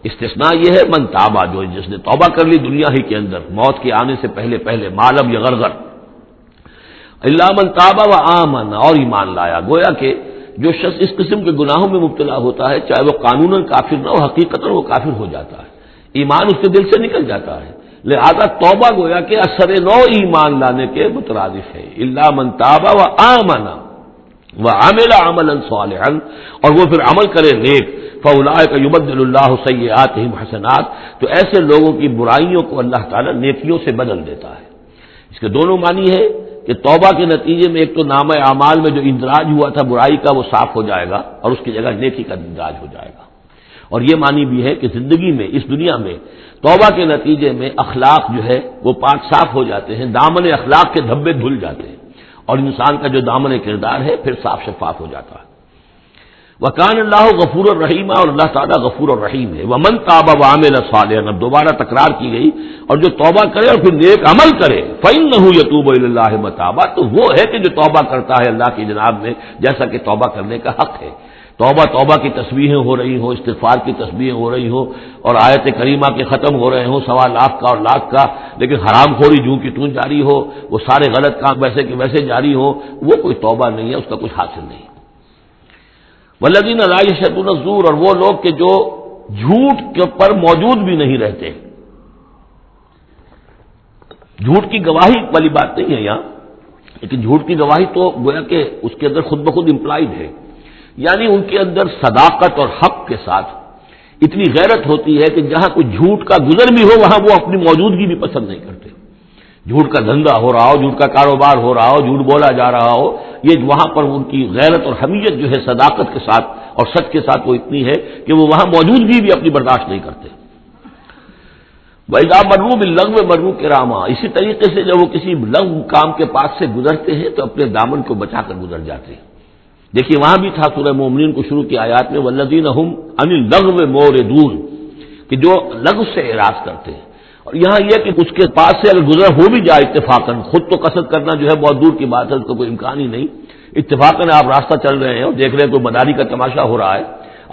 استثناء یہ ہے من تابہ، جو جس نے توبہ کر لی دنیا ہی کے اندر موت کے آنے سے پہلے معلم یا غرغر. الا من تابہ و آمن، اور ایمان لایا. گویا کہ جو شخص اس قسم کے گناہوں میں مبتلا ہوتا ہے چاہے وہ قانوناً کافر نہ ہو، حقیقتاً وہ کافر ہو جاتا ہے، ایمان اس کے دل سے نکل جاتا ہے. لہذا توبہ گویا کہ اثر نو ایمان لانے کے مترادف ہے. الا من تابہ و آمن وعمل عملا صالحا، اور وہ پھر عمل کرے نیک. فاولئک یبدل اللہ سیئاتہم حسنات، تو ایسے لوگوں کی برائیوں کو اللہ تعالیٰ نیکیوں سے بدل دیتا ہے. اس کے دونوں معنی ہے کہ توبہ کے نتیجے میں ایک تو نامہ اعمال میں جو اندراج ہوا تھا برائی کا وہ صاف ہو جائے گا اور اس کی جگہ نیکی کا اندراج ہو جائے گا. اور یہ معنی بھی ہے کہ زندگی میں اس دنیا میں توبہ کے نتیجے میں اخلاق جو ہے وہ پاک صاف ہو جاتے ہیں، دامن اخلاق کے دھبے دھل جاتے ہیں، اور انسان کا جو دامن کردار ہے پھر صاف شفاف ہو جاتا ہے. وکان اللہ غفور الرحیم، اور اللہ تعالیٰ غفور الرحیم ہے. ومن تاب وعمل صالحا، اب دوبارہ تکرار کی گئی، اور جو توبہ کرے اور پھر نیک عمل کرے فإنہ یتوب الی اللہ متابا، تو وہ ہے کہ جو توبہ کرتا ہے اللہ کی جناب میں جیسا کہ توبہ کرنے کا حق ہے. توبہ کی تسبیحیں ہو رہی ہوں، استغفار کی تسبیحیں ہو رہی ہوں، اور آیت کریمہ کے ختم ہو رہے ہوں 1.25 لاکھ کا اور لاکھ کا، لیکن حرام خوری جوں کی توں جاری ہو، وہ سارے غلط کام ویسے کہ ویسے جاری ہو، وہ کوئی توبہ نہیں ہے، اس کا کچھ حاصل نہیں. والذین لا یشهدون الزور، اور وہ لوگ کہ جو جھوٹ کے پر موجود بھی نہیں رہتے. جھوٹ کی گواہی والی بات نہیں ہے یہاں، لیکن جھوٹ کی گواہی تو گویا کہ اس کے اندر خود بخود امپلائڈ ہے، یعنی ان کے اندر صداقت اور حق کے ساتھ اتنی غیرت ہوتی ہے کہ جہاں کوئی جھوٹ کا گزر بھی ہو وہاں وہ اپنی موجودگی بھی پسند نہیں کرتے. جھوٹ کا دھندا ہو رہا ہو، جھوٹ کا کاروبار ہو رہا ہو، جھوٹ بولا جا رہا ہو، یہ وہاں پر ان کی غیرت اور حمیت جو ہے صداقت کے ساتھ اور سچ کے ساتھ وہ اتنی ہے کہ وہ وہاں موجودگی بھی اپنی برداشت نہیں کرتے۔ وَإِذَا مَرُّوا بِاللَّغْوِ مَرُّوا كِرَامًا، اسی طریقے سے جب وہ کسی لغو کام کے پاس سے گزرتے ہیں تو اپنے دامن کو بچا کر گزر جاتے ہیں۔ دیکھیے وہاں بھی تھا سورہ مومنین کو شروع کی آیات میں وَالَّذِينَ هُمْ عَنِ اللَّغْوِ مُعْرِضُونَ، کہ جو لغو سے اعراض کرتے ہیں۔ اور یہاں یہ کہ اس کے پاس سے اگر گزر ہو بھی جائے اتفاقاً، خود تو قصد کرنا جو ہے بہت دور کی بات ہے، اس کا کوئی امکان ہی نہیں، اتفاقاً آپ راستہ چل رہے ہیں اور دیکھ رہے ہیں کوئی مداری کا تماشا ہو رہا ہے،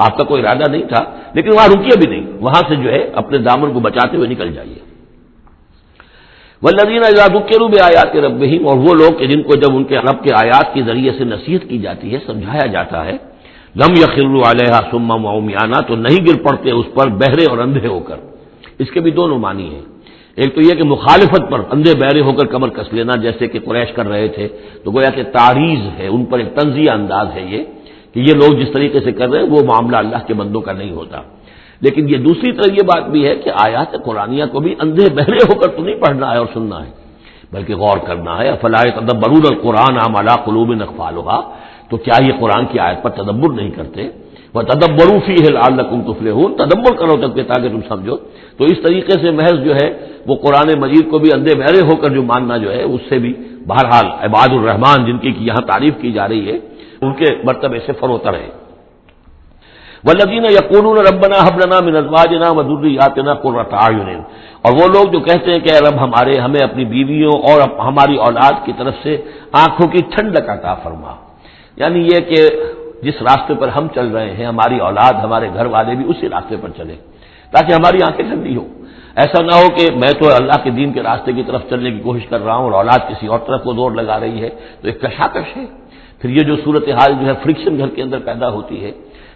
آپ کا کوئی ارادہ نہیں تھا، لیکن وہاں رکیے بھی نہیں، وہاں سے جو ہے اپنے دامن کو بچاتے ہوئے نکل جائیے۔ والذین اذا ذکروا بآیات ربہم، اور وہ لوگ کہ جن کو جب ان کے رب کے آیات کے ذریعے سے نصیحت کی جاتی ہے، سمجھایا جاتا ہے، لم یخروا علیہا صما وعمیانا، تو نہیں گر پڑتے اس پر بہرے اور اندھے ہو کر۔ اس کے بھی دونوں معنی ہیں، ایک تو یہ کہ مخالفت پر اندھے بہرے ہو کر کمر کس لینا، جیسے کہ قریش کر رہے تھے، تو گویا کہ تعریض ہے، ان پر ایک طنزیہ انداز ہے یہ کہ یہ لوگ جس طریقے سے کر رہے ہیں وہ معاملہ اللہ کے بندوں کا نہیں ہوتا۔ لیکن یہ دوسری طرف یہ بات بھی ہے کہ آیات قرآنیہ کو بھی اندھے بہرے ہو کر تو نہیں پڑھنا ہے اور سننا ہے، بلکہ غور کرنا ہے۔ افلا یتدبرون القرآن ام علی قلوب اقفالها، تو کیا یہ قرآن کی آیت پر تدبر نہیں کرتے؟ وتدبروا فیہ لعلکم تفلحون، تدبر کرو تاکہ تم سمجھو۔ تو اس طریقے سے محض جو ہے وہ قرآن مجید کو بھی اندھے بہرے ہو کر جو ماننا جو ہے اس سے بھی بہرحال عباد الرحمن جن کی یہاں تعریف کی جا رہی ہے ان کے مرتبے سے فروتر ہے۔ والذین یقولون ربنا هب لنا من ازواجنا وذریاتنا قرۃ اعین، اور وہ لوگ جو کہتے ہیں کہ اے رب ہمیں اپنی بیویوں اور ہماری اولاد کی طرف سے آنکھوں کی ٹھنڈک عطا فرما، یعنی یہ کہ جس راستے پر ہم چل رہے ہیں ہماری اولاد ہمارے گھر والے بھی اسی راستے پر چلیں تاکہ ہماری آنکھیں ٹھنڈی ہو۔ ایسا نہ ہو کہ میں تو اللہ کے دین کے راستے کی طرف چلنے کی کوشش کر رہا ہوں اور اولاد کسی اور طرف کو دور لگا رہی ہے، تو ایک کشاکش ہے۔ پھر یہ جو صورتحال جو ہے فرکشن گھر کے اندر پیدا ہوتی ہے،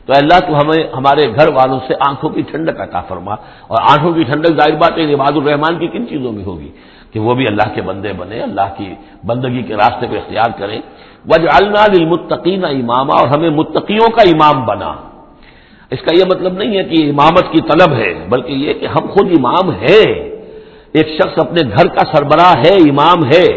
تو اللہ تو ہمیں ہمارے گھر والوں سے آنکھوں کی ٹھنڈک عطا فرما، اور آنکھوں کی ٹھنڈک ظاہر بات ہے عباد الرحمن کی کن چیزوں میں ہوگی کہ وہ بھی اللہ کے بندے بنے، اللہ کی بندگی کے راستے کو اختیار کریں۔ وَجْعَلْنَا لِلْمُتَّقِينَ إِمَامًا، اور ہمیں متقیوں کا امام بنا۔ اس کا یہ مطلب نہیں ہے کہ امامت کی طلب ہے، بلکہ یہ کہ ہم خود امام ہیں، ایک شخص اپنے گھر کا سربراہ ہے، امام ہے،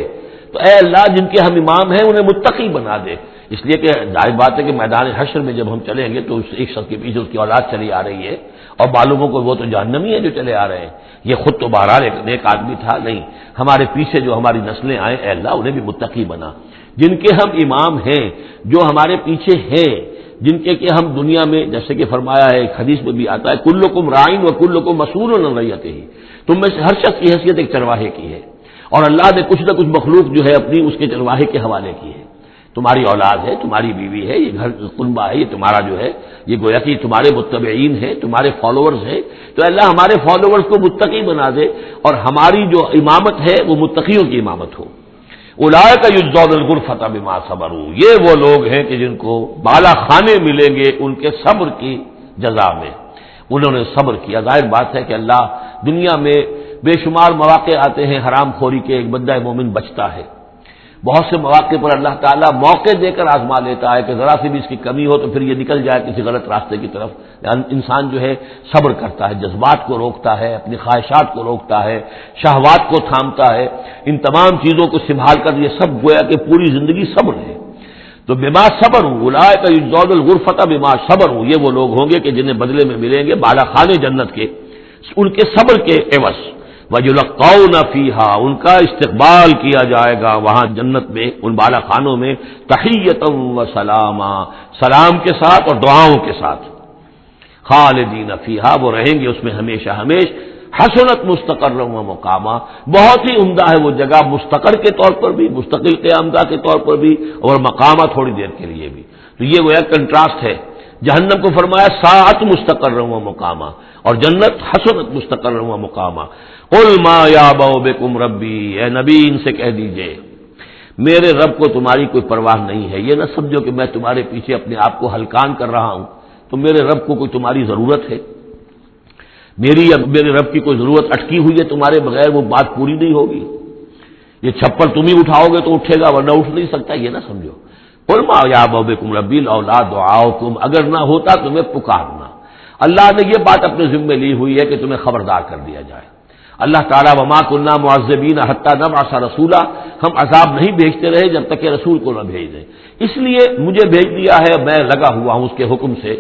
تو اے اللہ جن کے ہم امام ہیں انہیں متقی بنا دے۔ اس لیے کہ ظاہر بات ہے کہ میدان حشر میں جب ہم چلیں گے تو اس ایک شخص کے پیچھے اس کی اولاد چلی آ رہی ہے، اور معلوموں کو وہ تو جہنمی ہے جو چلے آ رہے ہیں، یہ خود تو بہرحال ایک نیک آدمی تھا، نہیں، ہمارے پیچھے جو ہماری نسلیں آئیں اے اللہ انہیں بھی متقی بنا، جن کے ہم امام ہیں، جو ہمارے پیچھے ہیں، جن کے کہ ہم دنیا میں جیسے کہ فرمایا ہے ایک حدیث میں بھی آتا ہے کلکم راعٍ وکلکم مسئول عن رعیتہ، تم میں سے ہر شخص کی حیثیت ایک چرواہے کی ہے، اور اللہ نے کچھ نہ کچھ مخلوق جو ہے اپنی اس کے چرواہے کے حوالے کی ہے۔ تمہاری اولاد ہے، تمہاری بیوی ہے، یہ گھر کنبہ ہے، یہ تمہارا جو ہے یہ گویا کہ تمہارے متبعین ہیں، تمہارے فالوورز ہیں، تو اللہ ہمارے فالوورز کو متقی بنا دے اور ہماری جو امامت ہے وہ متقیوں کی امامت ہو۔ اولئک یجزون الغرفۃ بما صبروا، یہ وہ لوگ ہیں کہ جن کو بالا خانے ملیں گے ان کے صبر کی جزا میں، انہوں نے صبر کیا۔ ظاہر بات ہے کہ اللہ دنیا میں بے شمار مواقع آتے ہیں حرام خوری کے، ایک بندہ مومن بچتا ہے، بہت سے مواقع پر اللہ تعالیٰ موقع دے کر آزما لیتا ہے کہ ذرا سی بھی اس کی کمی ہو تو پھر یہ نکل جائے کسی غلط راستے کی طرف۔ انسان جو ہے صبر کرتا ہے، جذبات کو روکتا ہے، اپنی خواہشات کو روکتا ہے، شہوات کو تھامتا ہے، ان تمام چیزوں کو سنبھال کر یہ سب گویا کہ پوری زندگی صبر ہے۔ تو بما صبر ہوں اولئک یجزون الغرفۃ بما صبر ہوں، یہ وہ لوگ ہوں گے کہ جنہیں بدلے میں ملیں گے بالا خانے جنت کے ان کے صبر کے عوض۔ وَيُلَقَّوْنَ فِيهَا، ان کا استقبال کیا جائے گا وہاں جنت میں ان بالا خانوں میں، تحیۃ و سلاما، سلام کے ساتھ اور دعاؤں کے ساتھ۔ خالدین فیہا، وہ رہیں گے اس میں ہمیشہ ہمیش۔ حسنت مستقرا و مقاما، بہت ہی عمدہ ہے وہ جگہ، مستقر کے طور پر بھی، مستقل قیامگاہ کے طور پر بھی، اور مقامہ تھوڑی دیر کے لیے بھی۔ تو یہ وہ ایک کنٹراسٹ ہے، جہنم کو فرمایا ساعت مستقرا و مقاما، اور جنت حسنت مستقرا و مقاما۔ قل ما یعبأ بکم ربی، اے نبی ان سے کہہ دیجئے میرے رب کو تمہاری کوئی پرواہ نہیں ہے، یہ نہ سمجھو کہ میں تمہارے پیچھے اپنے آپ کو ہلکان کر رہا ہوں، تو میرے رب کو کوئی تمہاری ضرورت ہے؟ میری یا میرے رب کی کوئی ضرورت اٹکی ہوئی ہے تمہارے بغیر، وہ بات پوری نہیں ہوگی؟ یہ چھپر تم ہی اٹھاؤ گے تو اٹھے گا ورنہ اٹھ نہیں سکتا، یہ نہ سمجھو۔ قل ما یعبأ بکم ربی لولا دعاؤکم، اگر نہ ہوتا تمہیں پکارنا۔ اللہ نے یہ بات اپنے ذمے لی ہوئی ہے کہ تمہیں خبردار کر دیا جائے، اللہ تعالیٰ وما كنا معذبین حتی نبعث رسولا، ہم عذاب نہیں بھیجتے رہے جب تک کہ رسول کو نہ بھیج دیں، اس لیے مجھے بھیج دیا ہے، میں لگا ہوا ہوں اس کے حکم سے،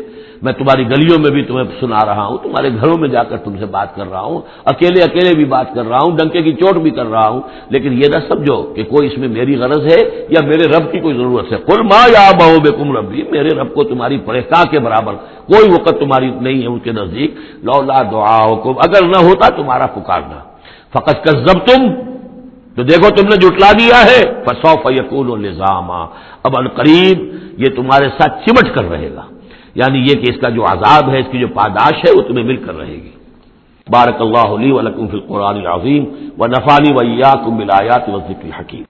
میں تمہاری گلیوں میں بھی تمہیں سنا رہا ہوں، تمہارے گھروں میں جا کر تم سے بات کر رہا ہوں، اکیلے اکیلے بھی بات کر رہا ہوں، ڈنکے کی چوٹ بھی کر رہا ہوں، لیکن یہ نہ سمجھو کہ کوئی اس میں میری غرض ہے یا میرے رب کی کوئی ضرورت ہے۔ قل ما یعبأ بکم ربی، میرے رب کو تمہاری پریشاں کے برابر کوئی وقت تمہاری نہیں ہے ان کے نزدیک، لولا دعاؤکم، اگر نہ ہوتا تمہارا پکارنا، فقد کذبتم، تو دیکھو تم نے جھٹلا دیا ہے، فسوف یکون لزاما، اب عنقریب یہ تمہارے ساتھ چمٹ کر رہے گا، یعنی یہ کہ اس کا جو عذاب ہے، اس کی جو پاداش ہے وہ تمہیں مل کر رہے گی۔ بارک اللہ لی ولکم فی القرآن العظیم ونفعنی وإیاکم بالآیات والذکر الحکیم۔